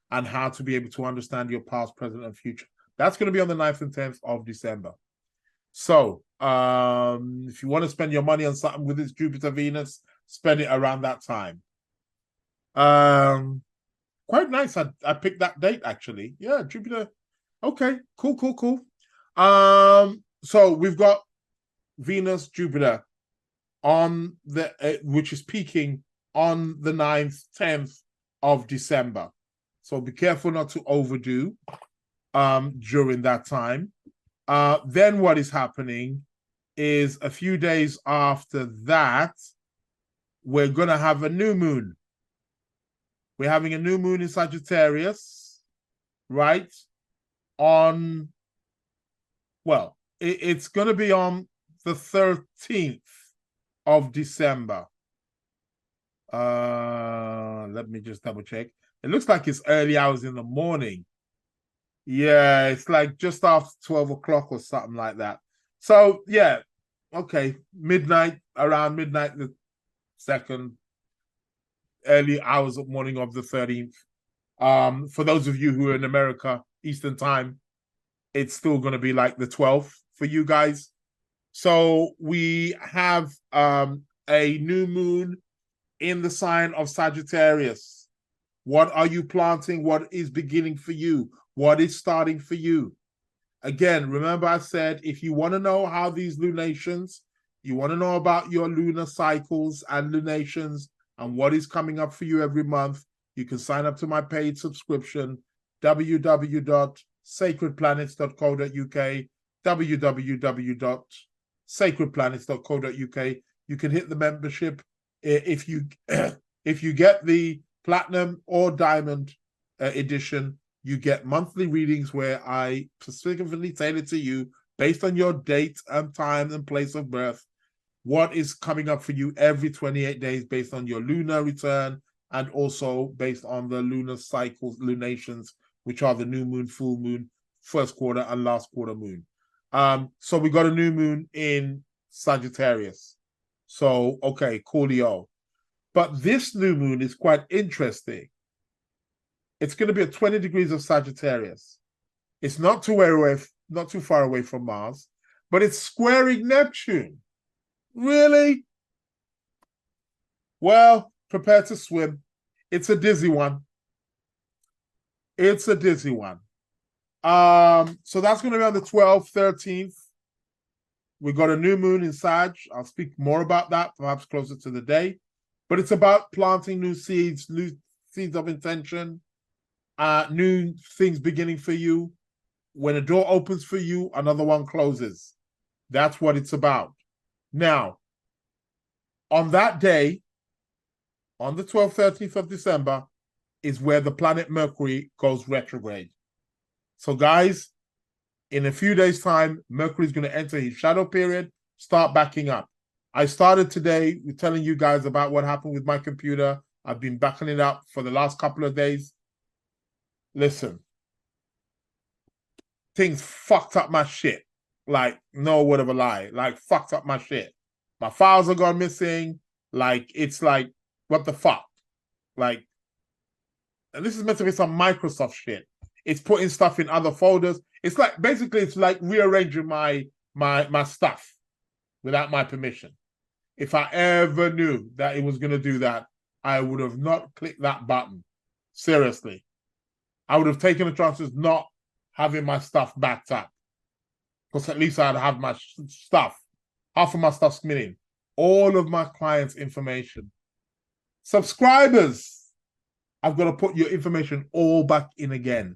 C: and how to be able to understand your past, present, and future. That's going to be on the 9th and 10th of December. So if you want to spend your money on something with this Jupiter Venus, spend it around that time. Quite nice. I picked that date actually. Yeah, Jupiter. Okay, cool. So we've got Venus, Jupiter on the which is peaking on the 9th, 10th of December. So be careful not to overdo during that time. Then what is happening is a few days after that, we're going to have a new moon. We're having a new moon in Sagittarius, right? It's going to be on the 13th of December. Let me just double check. It looks like it's early hours in the morning. Yeah, it's like just after 12 o'clock or something like that. So, yeah, okay, around midnight, the 2nd, early hours of morning of the 13th. For those of you who are in America, Eastern time, it's still going to be like the 12th for you guys. So we have a new moon in the sign of Sagittarius. What are you planting? What is beginning for you? What is starting for you? Again, remember I said, if you want to know how these lunations, you want to know about your lunar cycles and lunations and what is coming up for you every month, you can sign up to my paid subscription, www.sacredplanets.co.uk, www.sacredplanets.co.uk. You can hit the membership if you if you get the platinum or diamond edition. You get monthly readings where I specifically tailor to you based on your date and time and place of birth, what is coming up for you every 28 days based on your lunar return and also based on the lunar cycles, lunations, which are the new moon, full moon, first quarter, and last quarter moon. So we got a new moon in Sagittarius. So, okay, coolio. But this new moon is quite interesting. It's going to be at 20 degrees of Sagittarius. It's not too far away from Mars, but it's squaring Neptune. Really? Well, prepare to swim. It's a dizzy one. It's a dizzy one. So that's going to be on the 12th, 13th. We got a new moon in Sag. I'll speak more about that, perhaps closer to the day. But it's about planting new seeds of intention, new things beginning for you. When a door opens for you, another one closes. That's what it's about. Now, on that day, on the 12th, 13th of December, is where the planet Mercury goes retrograde. So, guys, in a few days' time, Mercury is going to enter his shadow period, start backing up. I started today with telling you guys about what happened with my computer. I've been backing it up for the last couple of days. Listen, things fucked up my shit. Like, no word of a lie. Like, fucked up my shit. My files are gone missing. Like, it's like, what the fuck? Like, and this is meant to be some Microsoft shit. It's putting stuff in other folders. It's like, basically, it's like rearranging my stuff without my permission. If I ever knew that it was going to do that, I would have not clicked that button. Seriously. I would have taken the chances not having my stuff backed up. Because at least I'd have my stuff. Half of my stuff's missing. All of my clients' information. Subscribers, I've got to put your information all back in again.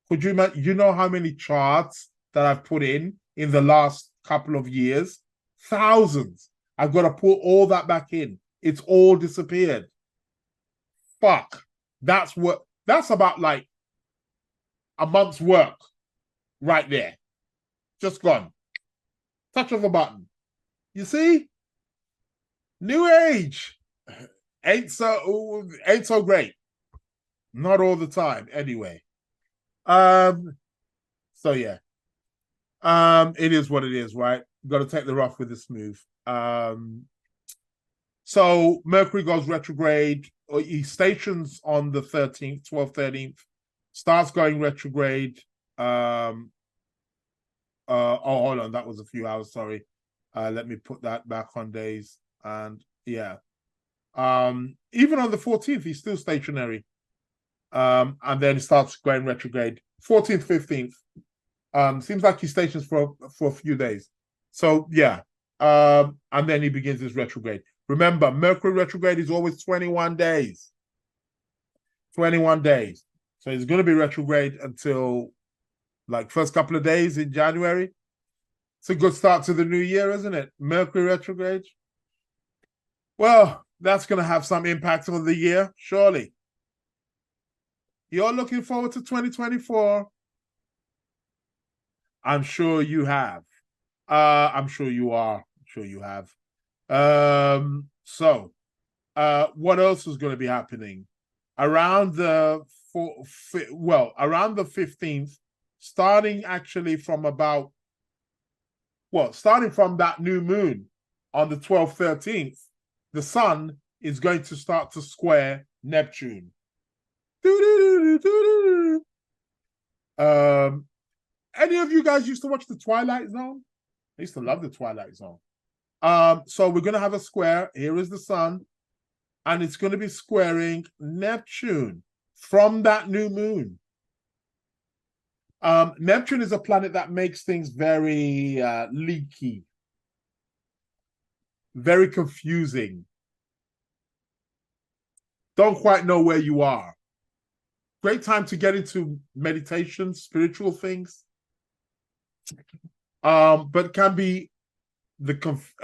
C: Could you imagine, you know how many charts that I've put in the last couple of years? Thousands. I've got to put all that back in. It's all disappeared. Fuck. That's about like a month's work right there. Just gone. Touch of a button. You see? New age. Ain't so great. Not all the time, anyway. So yeah. It is what it is, right? You've got to take the rough with the smooth. So Mercury goes retrograde. He stations on the 13th, 12th, 13th, starts going retrograde. Oh, hold on, that was a few hours, sorry. Let me put that back on days. And yeah. Even on the 14th, he's still stationary. And then he starts going retrograde. 14th, 15th. Seems like he stations for a few days. So yeah. And then he begins his retrograde. Remember, Mercury retrograde is always 21 days. 21 days. So he's going to be retrograde until like first couple of days in January. It's a good start to the new year, isn't it? Mercury retrograde. Well, that's going to have some impact on the year, surely. You're looking forward to 2024. I'm sure you have. I'm sure you are. I'm sure you have. So, what else is going to be happening? Around the 15th, starting actually from starting from that new moon on the 12th, 13th, the sun is going to start to square Neptune. Any of you guys used to watch The Twilight Zone? I used to love the twilight zone. So we're going to have a square. Here is the sun, and it's going to be squaring Neptune from that new moon. Neptune is a planet that makes things very leaky, very confusing. Don't quite know where you are. Great time to get into meditation, spiritual things. But can be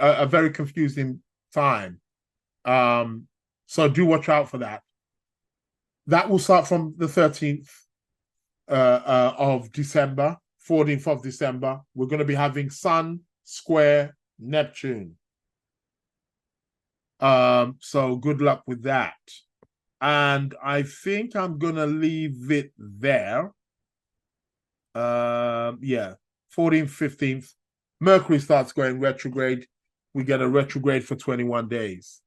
C: a very confusing time. So do watch out for that. That will start from the 13th of December, 14th of December. We're going to be having Sun square Neptune. So good luck with that. And I think I'm going to leave it there. Yeah, 14th, 15th. Mercury starts going retrograde. We get a retrograde for 21 days.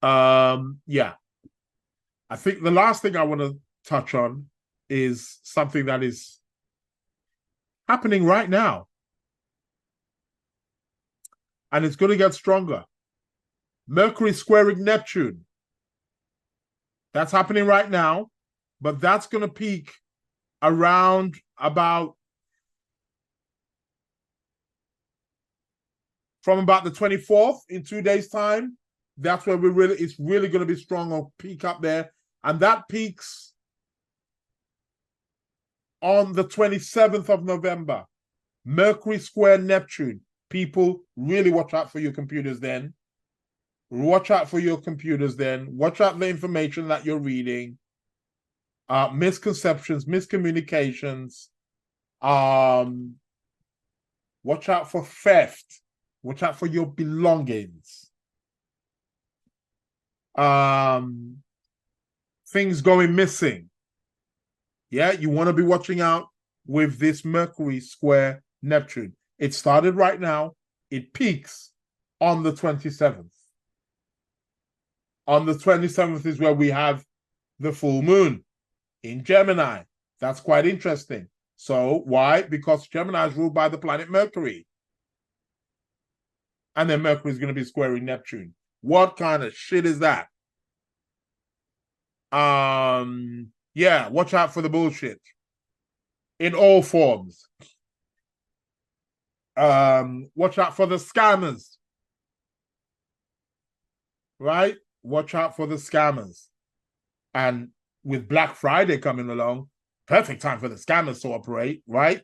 C: Yeah. I think the last thing I want to touch on is something that is happening right now. And it's going to get stronger. Mercury squaring Neptune. That's happening right now, but that's going to peak around about from about the 24th in 2 days' time. That's where it's really going to be strong or peak up there. And that peaks on the 27th of November. Mercury square Neptune. People, really watch out for your computers then. Watch out for your computers then. Watch out the information that you're reading. Misconceptions, miscommunications. Watch out for theft. Watch out for your belongings. Things going missing. Yeah, you want to be watching out with this Mercury square Neptune. It started right now. It peaks on the 27th. On the 27th is where we have the full moon in Gemini. That's quite interesting. So why? Because Gemini is ruled by the planet Mercury. And then Mercury is going to be squaring Neptune. What kind of shit is that? Yeah, watch out for the bullshit. In all forms. Watch out for the scammers. Right? Watch out for the scammers. And with Black Friday coming along, perfect time for the scammers to operate, right?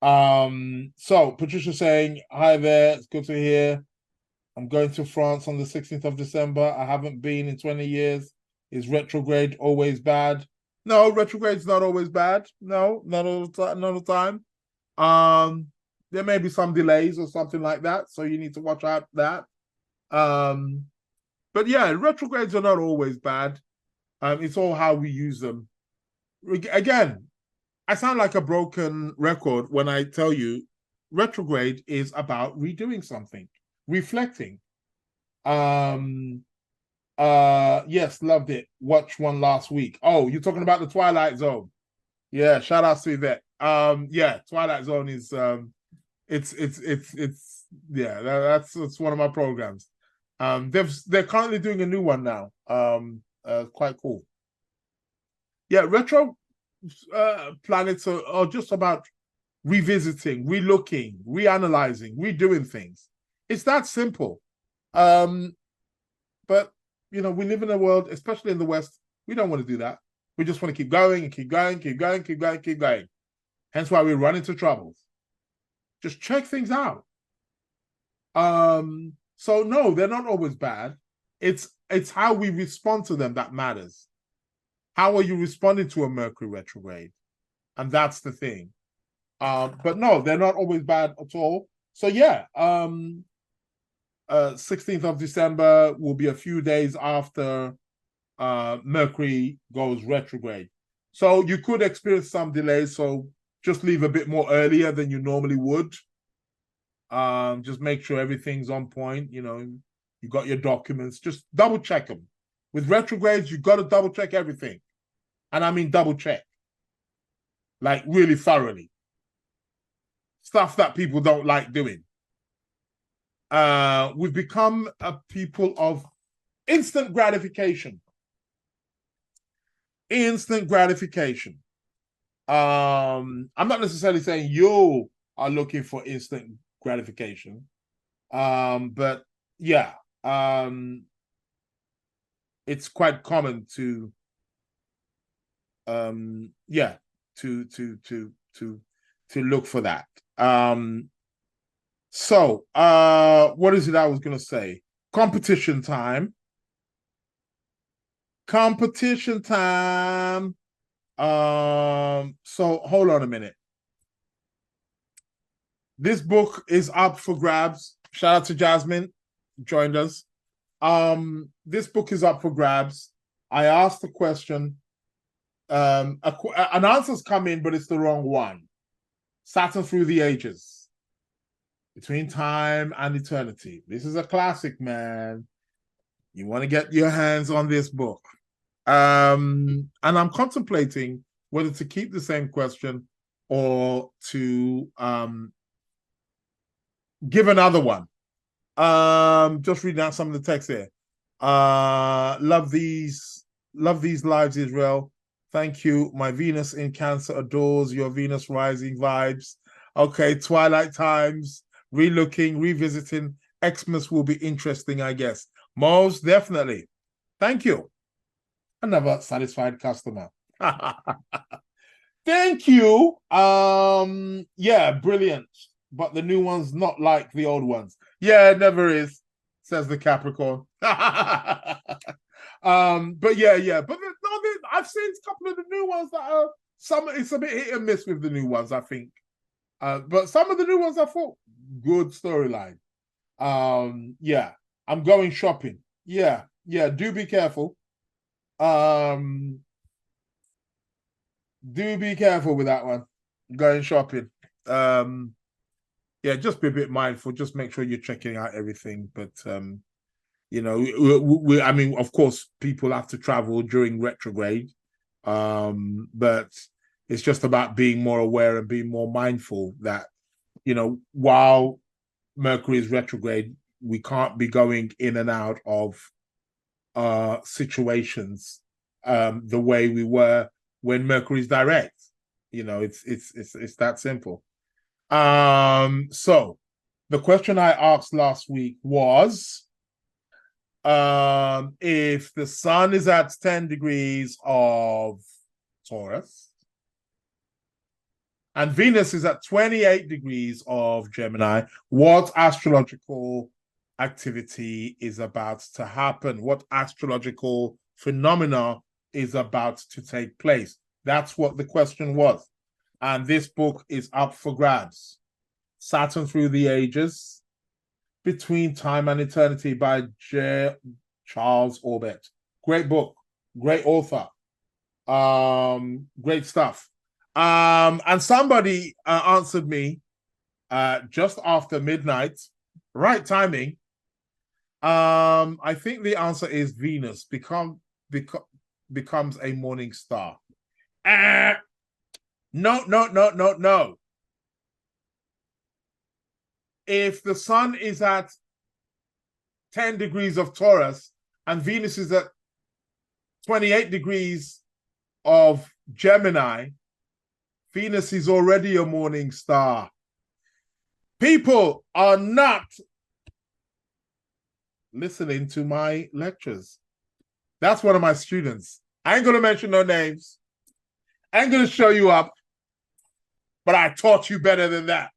C: So Patricia saying, hi there, it's good to hear. I'm going to France on the 16th of December. I haven't been in 20 years. Is retrograde always bad? No, retrograde's not always bad. No, not all the time. There may be some delays or something like that, so you need to watch out that. But yeah, retrogrades are not always bad. It's all how we use them. Again, I sound like a broken record when I tell you retrograde is about redoing something, reflecting. Yes, loved it. Watched one last week. Oh, you're talking about the Twilight Zone. Yeah, shout out to Yvette. Yeah, Twilight Zone is it's yeah, that's one of my programs. They're currently doing a new one now. Quite cool. Yeah, retro planets are just about revisiting, relooking, reanalyzing, redoing things. It's that simple. But you know, we live in a world, especially in the West, we don't want to do that. We just want to keep going and keep going, keep going, keep going, keep going. Hence why we run into troubles. Just check things out. So no, they're not always bad. It's how we respond to them that matters. How are you responding to a Mercury retrograde? And that's the thing. But no, they're not always bad at all. So yeah, 16th of December will be a few days after Mercury goes retrograde. So you could experience some delays, so just leave a bit more earlier than you normally would. Just make sure everything's on point. You know, you got your documents. Just double check them. With retrogrades, you got to double check everything. And I mean double check. Like really thoroughly. stuff that people don't like doing. We've become a people of instant gratification. Instant gratification. I'm not necessarily saying you are looking for instant gratification. But yeah, it's quite common to look for that. So what is it I was gonna say? Competition time. Competition time. So hold on a minute. This book is up for grabs. Shout out to Jasmine, joined us. This book is up for grabs. I asked the question. An answer's come in, but it's the wrong one. Saturn through the ages, between time and eternity. This is a classic, man. You want to get your hands on this book. And I'm contemplating whether to keep the same question or to give another one. Just reading out some of the text here. Love these lives, Israel. Thank you. My Venus in Cancer adores your Venus rising vibes. Okay, twilight times, relooking, revisiting. Xmas will be interesting, I guess. Most definitely. Thank you. Another satisfied customer. Thank you. Yeah, brilliant. But the new one's not like the old ones. Yeah, it never is, says the Capricorn. But yeah. But I've seen a couple of the new ones that are it's a bit hit and miss with the new ones, I think. But some of the new ones I thought good storyline. Yeah, I'm going shopping. Yeah, do be careful. Do be careful with that one. Going shopping. Yeah, just be a bit mindful. Just make sure you're checking out everything. But I mean, of course, people have to travel during retrograde. But it's just about being more aware and being more mindful that, while Mercury is retrograde, we can't be going in and out of situations the way we were when Mercury's direct. It's that simple. So the question I asked last week was, if the sun is at 10 degrees of Taurus and Venus is at 28 degrees of Gemini, what astrological activity is about to happen? What astrological phenomena is about to take place? That's what the question was. And this book is up for grabs. Saturn Through the Ages, Between Time and Eternity by Charles Orbit. Great book, great author, great stuff. And somebody answered me just after midnight, right timing. I think the answer is Venus becomes a morning star. No. If the sun is at 10 degrees of Taurus and Venus is at 28 degrees of Gemini, Venus is already a morning star. People are not listening to my lectures. That's one of my students. I ain't going to mention no names. I ain't going to show you up, but I taught you better than that.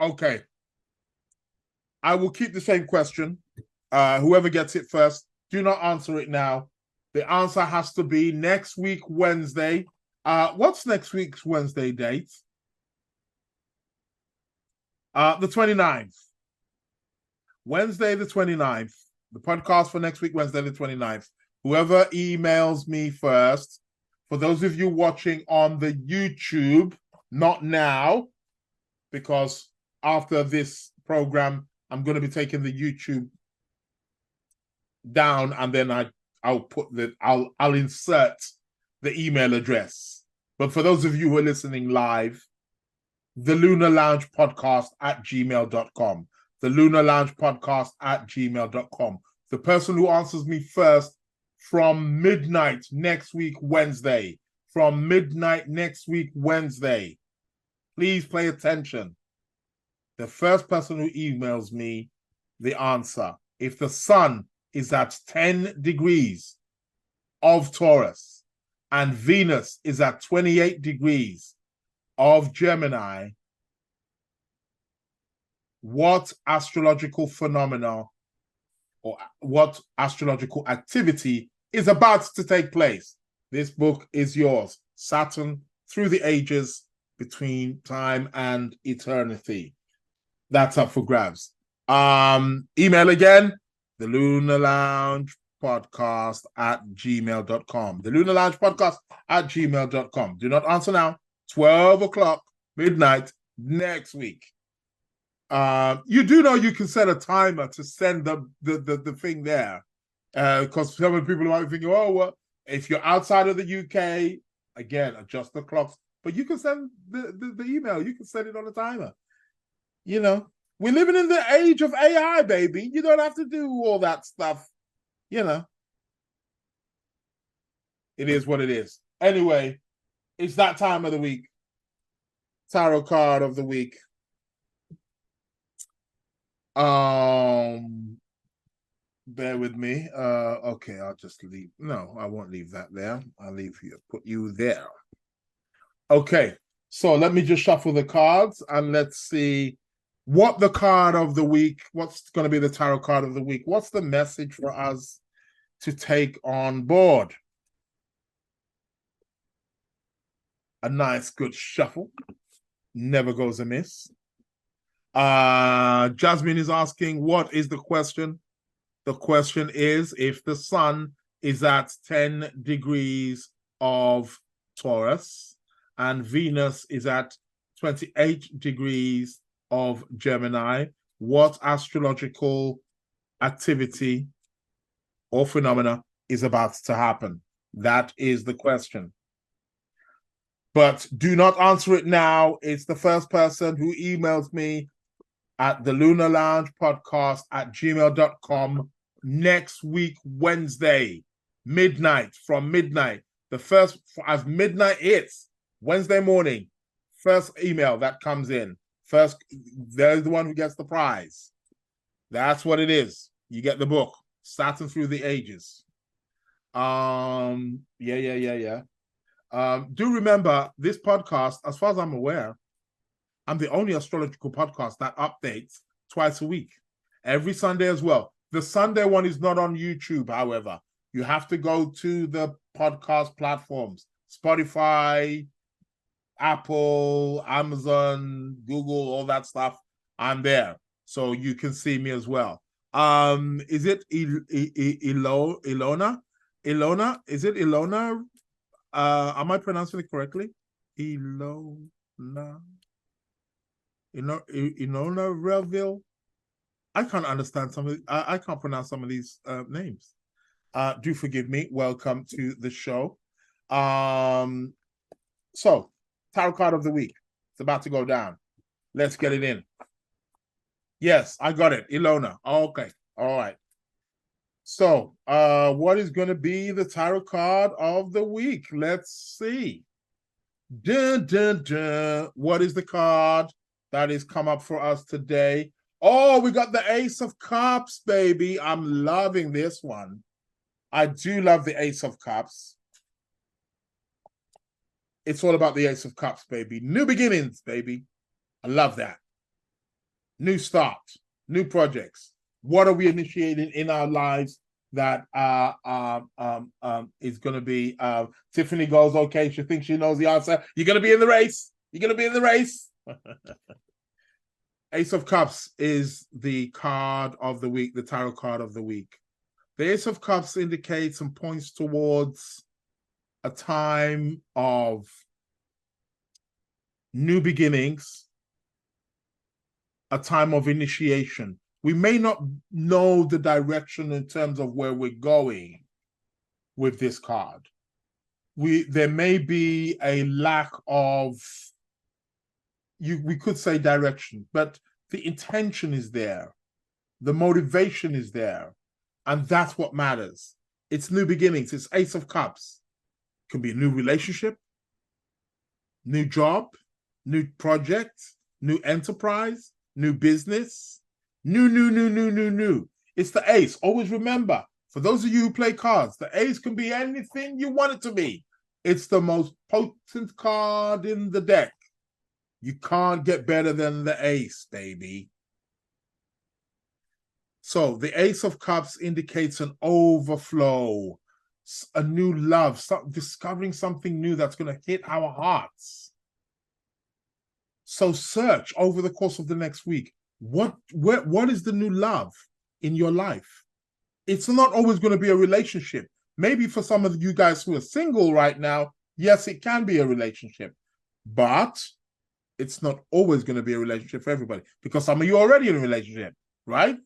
C: Okay. I will keep the same question. Whoever gets it first, do not answer it now. The answer has to be next week, Wednesday. What's next week's Wednesday date? The 29th. Wednesday, the 29th. The podcast for next week, Wednesday, the 29th. Whoever emails me first, for those of you watching on the YouTube, not now, because after this program, I'm going to be taking the YouTube down, and then I'll insert the email address. But for those of you who are listening live, the Lunar Lounge Podcast at gmail.com. The Lunar Lounge Podcast at gmail.com. The person who answers me first from midnight next week, Wednesday, please pay attention. The first person who emails me the answer, if the sun is at 10 degrees of Taurus and Venus is at 28 degrees of Gemini, what astrological phenomena or what astrological activity is about to take place? This book is yours. Saturn through the ages, between time and eternity. That's up for grabs. Email again, the Lunar Lounge Podcast at gmail.com. The Lunar Lounge Podcast at gmail.com. Do not answer now. 12 o'clock, midnight, next week. You do know you can set a timer to send the thing there. Because some of the people might be thinking, oh, well, if you're outside of the UK, again, adjust the clocks. But you can send the email. You can set it on a timer. You know, we're living in the age of AI, baby. You don't have to do all that stuff. You know, it is what it is. Anyway, it's that time of the week. Tarot card of the week. Bear with me. Okay, I'll just leave. No, I won't leave that there. I'll leave you, put you there. Okay, so let me just shuffle the cards and let's see what the card of the week, what's going to be the tarot card of the week. What's the message for us to take on board? A nice, good shuffle. Never goes amiss. Jasmine is asking, what is the question? The question is, if the sun is at 10 degrees of Taurus and Venus is at 28 degrees of Gemini, what astrological activity or phenomena is about to happen? That is the question. But do not answer it now. It's the first person who emails me at the Lunar Lounge Podcast at gmail.com next week, Wednesday, midnight, from midnight. The first, as midnight hits, Wednesday morning, first email that comes in. First, there's the one who gets the prize. That's what it is. You get the book, Saturn Through the Ages. Do remember, this podcast, as far as I'm aware, I'm the only astrological podcast that updates twice a week, every Sunday as well. The Sunday one is not on YouTube, however. You have to go to the podcast platforms, Spotify, Apple, Amazon, Google, all that stuff. I'm there, so you can see me as well. Is it Ilona? Ilona? Is it Ilona? Am I pronouncing it correctly? Ilona Relville? I can't understand some of I can't pronounce some of these names. Do forgive me. Welcome to the show. So, tarot card of the week. It's about to go down. Let's get it in. Yes, I got it. Ilona. Okay. All right. So, what is going to be the tarot card of the week? Let's see. Dun, dun, dun. What is the card that is come up for us today? Oh, we got the Ace of Cups, baby. I'm loving this one. I do love the Ace of Cups. It's all about the Ace of Cups, baby. New beginnings, baby. I love that. New start, new projects. What are we initiating in our lives that is going to be? Tiffany goes, okay, she thinks she knows the answer. You're going to be in the race. You're going to be in the race. Ace of Cups is the card of the week, the tarot card of the week. The Ace of Cups indicates and points towards a time of new beginnings, a time of initiation. We may not know the direction in terms of where we're going with this card, there may be a lack of, we could say, direction, but the intention is there, the motivation is there, and that's what matters. It's new beginnings. It's Ace of Cups. It can be a new relationship, new job, new project, new enterprise, new business, new. It's the ace. Always remember, for those of you who play cards, the ace can be anything you want it to be. It's the most potent card in the deck. You can't get better than the ace, baby. So the Ace of Cups indicates an overflow, a new love, discovering something new that's going to hit our hearts. So search over the course of the next week. What is the new love in your life? It's not always going to be a relationship. Maybe for some of you guys who are single right now, yes, it can be a relationship, but it's not always going to be a relationship for everybody, because some of you are already in a relationship, right?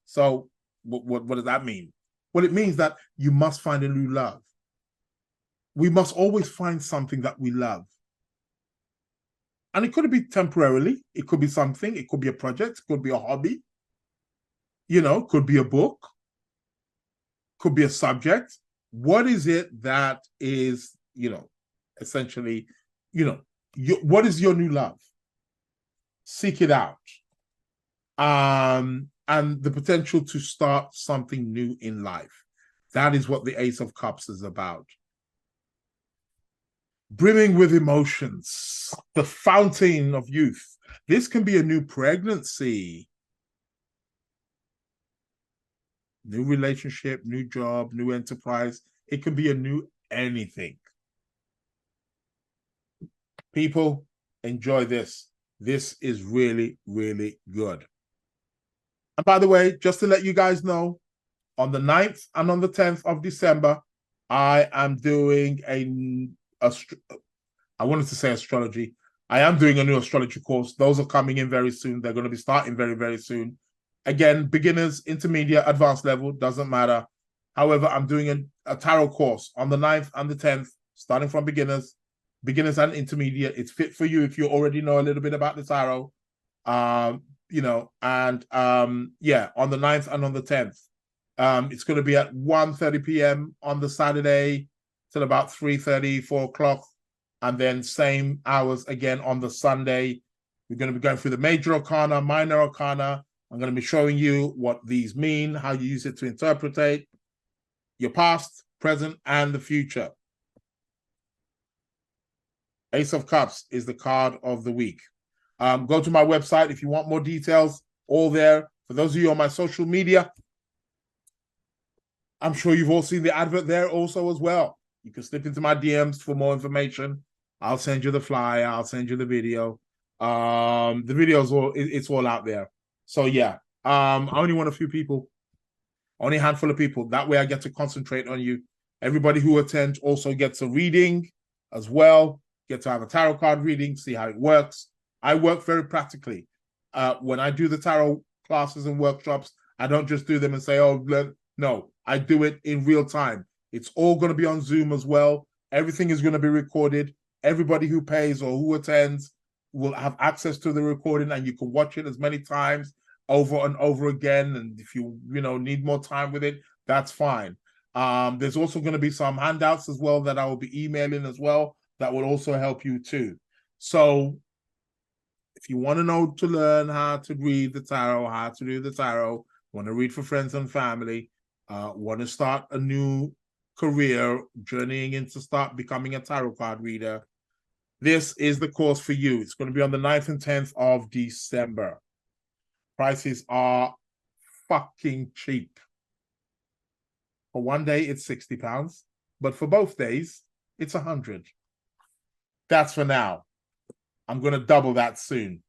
C: So what does that mean? Well, it means that you must find a new love. We must always find something that we love. And it could be temporarily. It could be something. It could be a project. It could be a hobby. You know, could be a book. Could be a subject. What is it that is, essentially, what is your new love? Seek it out. And the potential to start something new in life. That is what the Ace of Cups is about. Brimming with emotions, the fountain of youth. This can be a new pregnancy, new relationship, new job, new enterprise. It can be a new anything. People, enjoy this. This is really, really good. And by the way, just to let you guys know, on the 9th and on the 10th of December, I am doing I wanted to say astrology. I am doing a new astrology course. Those are coming in very soon. They're going to be starting very, very soon. Again, beginners, intermediate, advanced level, doesn't matter. However, I'm doing a tarot course on the 9th and the 10th, starting from beginners and intermediate. It's fit for you if you already know a little bit about the tarot. On the 9th and on the 10th. It's going to be at 1:30 p.m. on the Saturday till about 3:30, 4 o'clock. And then same hours again on the Sunday. We're going to be going through the major arcana, minor arcana. I'm going to be showing you what these mean, how you use it to interpret your past, present, and the future. Ace of Cups is the card of the week. Go to my website if you want more details, all there. For those of you on my social media, I'm sure you've all seen the advert there also as well. You can slip into my DMs for more information. I'll send you the flyer. I'll send you the video. The video's it's all out there. So yeah, I only want a few people, only a handful of people. That way I get to concentrate on you. Everybody who attends also gets a reading as well. Get to have a tarot card reading, see how it works. I work very practically. When I do the tarot classes and workshops, I don't just do them and say, oh, no, I do it in real time. It's all going to be on Zoom as well. Everything is going to be recorded. Everybody who pays or who attends will have access to the recording, and you can watch it as many times over and over again. And if you need more time with it, that's fine. There's also going to be some handouts as well that I will be emailing as well that will also help you too. So if you want to learn how to read the tarot, how to do the tarot, want to read for friends and family, want to start a new career, journeying into start becoming a tarot card reader, this is the course for you. It's going to be on the 9th and 10th of December. Prices are fucking cheap. For one day, it's £60, but for both days, it's 100. That's for now. I'm going to double that soon.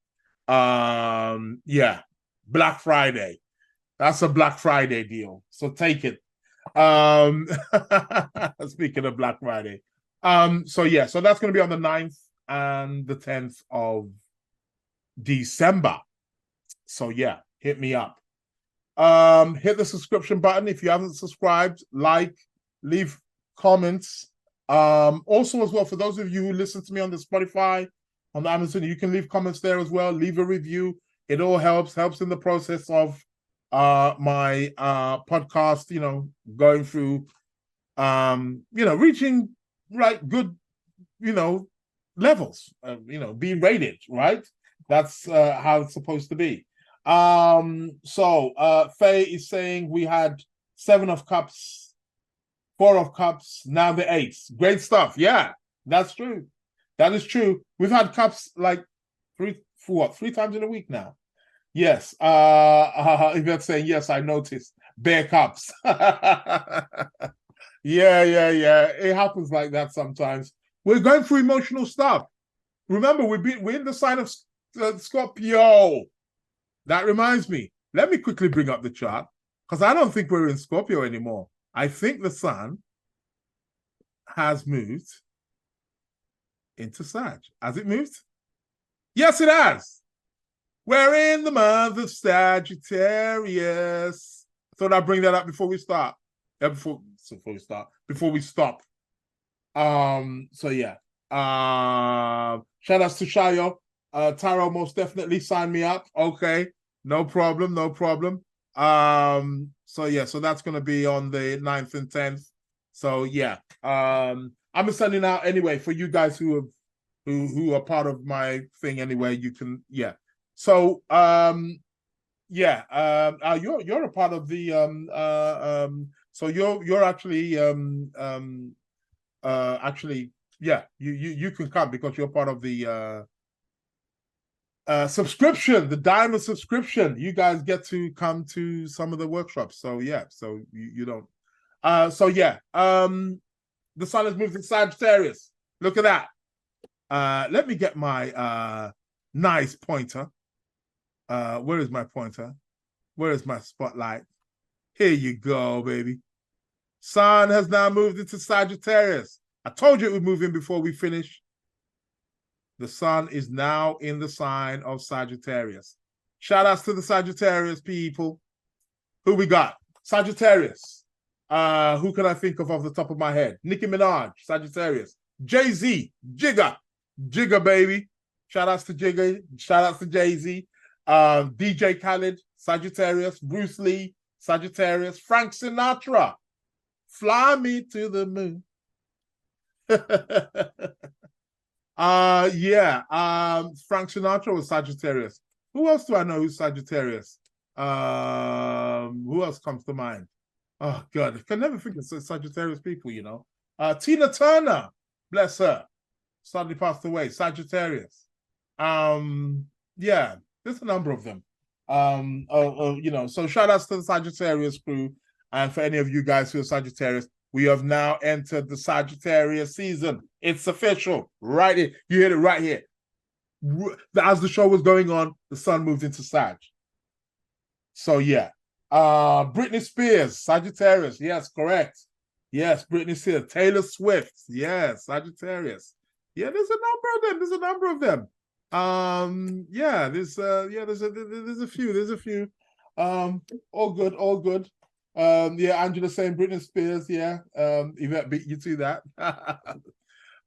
C: Yeah, Black Friday. That's a Black Friday deal. So take it. Speaking of Black Friday. So that's going to be on the 9th and the 10th of December. So yeah, hit me up. Hit the subscription button if you haven't subscribed, like, leave comments, Also as well, for those of you who listen to me on the Spotify, on the Amazon, you can leave comments there as well. Leave a review. It all helps in the process of my podcast, going through reaching good, levels, being rated, right? That's how it's supposed to be. So Faye is saying we had 7 of Cups, 4 of Cups, now the 8s. Great stuff. Yeah, that's true. That is true. We've had Cups like 3 times in a week now. Yes. Yvette saying, yes, I noticed. Bare Cups. Yeah. It happens like that sometimes. We're going through emotional stuff. Remember, we're in the sign of Scorpio. That reminds me. Let me quickly bring up the chart, because I don't think we're in Scorpio anymore. I think the sun has moved into Sag. Has it moved? Yes, it has. We're in the month of Sagittarius. Thought I'd bring that up before we start. Before we stop. So yeah. Shout outs to Shayo. Taro most definitely signed me up. Okay. No problem. So yeah, so that's gonna be on the 9th and 10th. So yeah. I'm sending out anyway for you guys who are part of my thing anyway. You can, yeah. So you're a part of the so you're actually you can come because you're part of the subscription, the diamond subscription. You guys get to come to some of the workshops. So yeah, so you don't. So yeah, the sun has moved to Sagittarius. Look at that. Let me get my nice pointer. Where is my pointer? Where is my spotlight? Here you go, baby. Sun has now moved into Sagittarius. I told you it would move in before we finish. The sun is now in the sign of Sagittarius. Shout outs to the Sagittarius people. Who we got? Sagittarius. Who can I think of off the top of my head? Nicki Minaj, Sagittarius. Jay-Z, Jigga, baby. Shout outs to Jigga. Shout outs to Jay-Z. DJ Khaled, Sagittarius. Bruce Lee, Sagittarius. Frank Sinatra, Fly Me to the Moon. Frank Sinatra was Sagittarius. Who else do I know who's Sagittarius? Who else comes to mind? Oh God, I can never think of Sagittarius people, Tina Turner, bless her, suddenly passed away. Sagittarius. There's a number of them. So shout outs to the Sagittarius crew. And for any of you guys who are Sagittarius, we have now entered the Sagittarius season. It's official. Right here. You heard it right here. As the show was going on, the sun moved into Sag. So yeah. Britney Spears, Sagittarius. Yes, correct. Yes, Britney Spears. Taylor Swift. Yes, Sagittarius. Yeah, there's a number of them. There's a few. All good. Angela saying Britney Spears, Yvette beat you to that.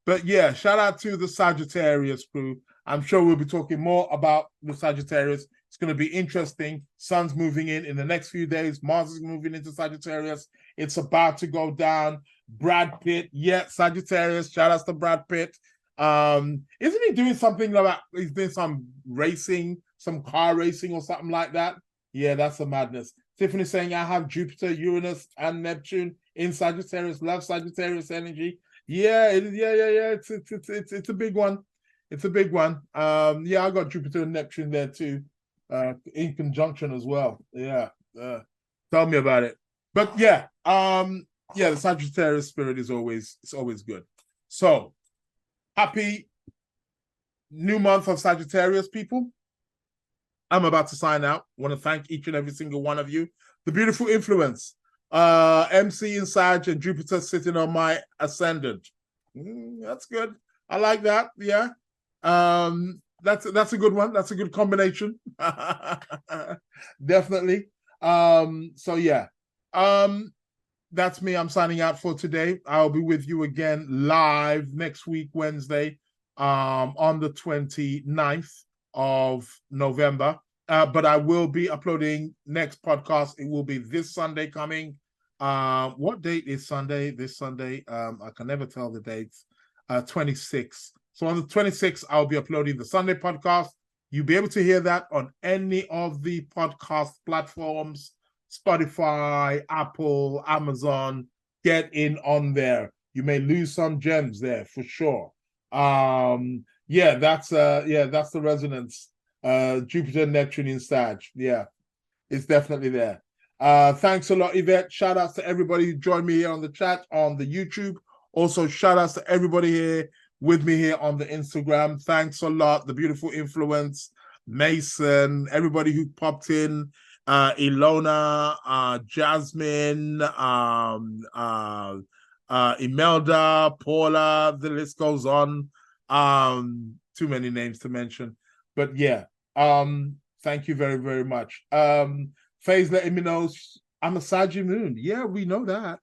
C: But yeah, shout out to the Sagittarius crew. I'm sure we'll be talking more about the Sagittarius. It's going to be interesting. Sun's moving in the next few days. Mars is moving into Sagittarius. It's about to go down. Brad Pitt, Sagittarius. Shout out to Brad Pitt. Isn't he doing something like he's doing some racing, some car racing or something like that? Yeah, that's a madness. Tiffany saying I have Jupiter, Uranus, and Neptune in Sagittarius. Love Sagittarius energy. It's a big one. It's a big one. I got Jupiter and Neptune there too, in conjunction as well. Yeah. Tell me about it. But the Sagittarius spirit is always good. So happy new month of Sagittarius, people. I'm about to sign out. I want to thank each and every single one of you. The beautiful influence. MC in Sag and Jupiter sitting on my ascendant. That's good. I like that. Yeah. That's a good one. That's a good combination. Definitely. that's me. I'm signing out for today. I'll be with you again live next week, Wednesday, on the 29th of November. But I will be uploading next podcast. It will be this Sunday coming. What date is Sunday? This Sunday. I can never tell the dates. 26th. So on the 26th, I'll be uploading the Sunday podcast. You'll be able to hear that on any of the podcast platforms, Spotify, Apple, Amazon. Get in on there. You may lose some gems there for sure. Yeah, that's the resonance. Jupiter, Neptune in Sag. Yeah, it's definitely there. Thanks a lot, Yvette. Shout outs to everybody who joined me here on the chat on the YouTube. Also, shout outs to everybody here with me here on the Instagram. Thanks a lot. The beautiful influence, Mason, everybody who popped in, Ilona, Jasmine, Imelda, Paula, the list goes on. Too many names to mention. But yeah, thank you very, very much. Faye's letting me know I'm a Sagittarius moon. Yeah, we know that.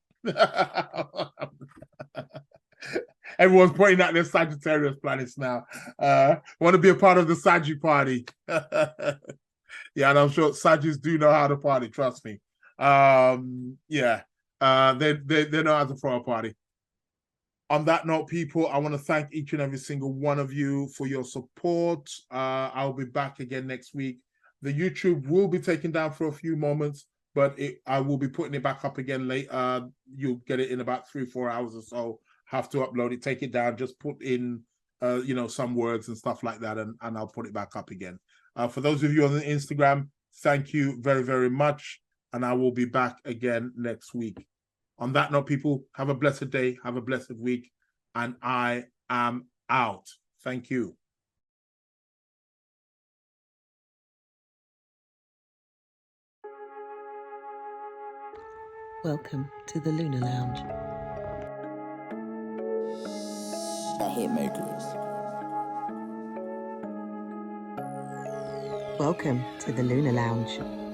C: Everyone's pointing out their Sagittarius planets now. Want to be a part of the Saggy party. Yeah, and I'm sure Sagittarius do know how to party, trust me. Yeah, they know how to throw a party. On that note, people, I want to thank each and every single one of you for your support. I'll be back again next week. The YouTube will be taken down for a few moments, but I will be putting it back up again later. You'll get it in about 3-4 hours or so. Have to upload it, take it down, just put in, some words and stuff like that, and I'll put it back up again. For those of you on the Instagram, thank you very, very much, and I will be back again next week. On that note, people, have a blessed day, have a blessed week, and I am out. Thank you.
A: Welcome to the Lunar Lounge.
B: The Hitmakers.
A: Welcome to the Lunar Lounge.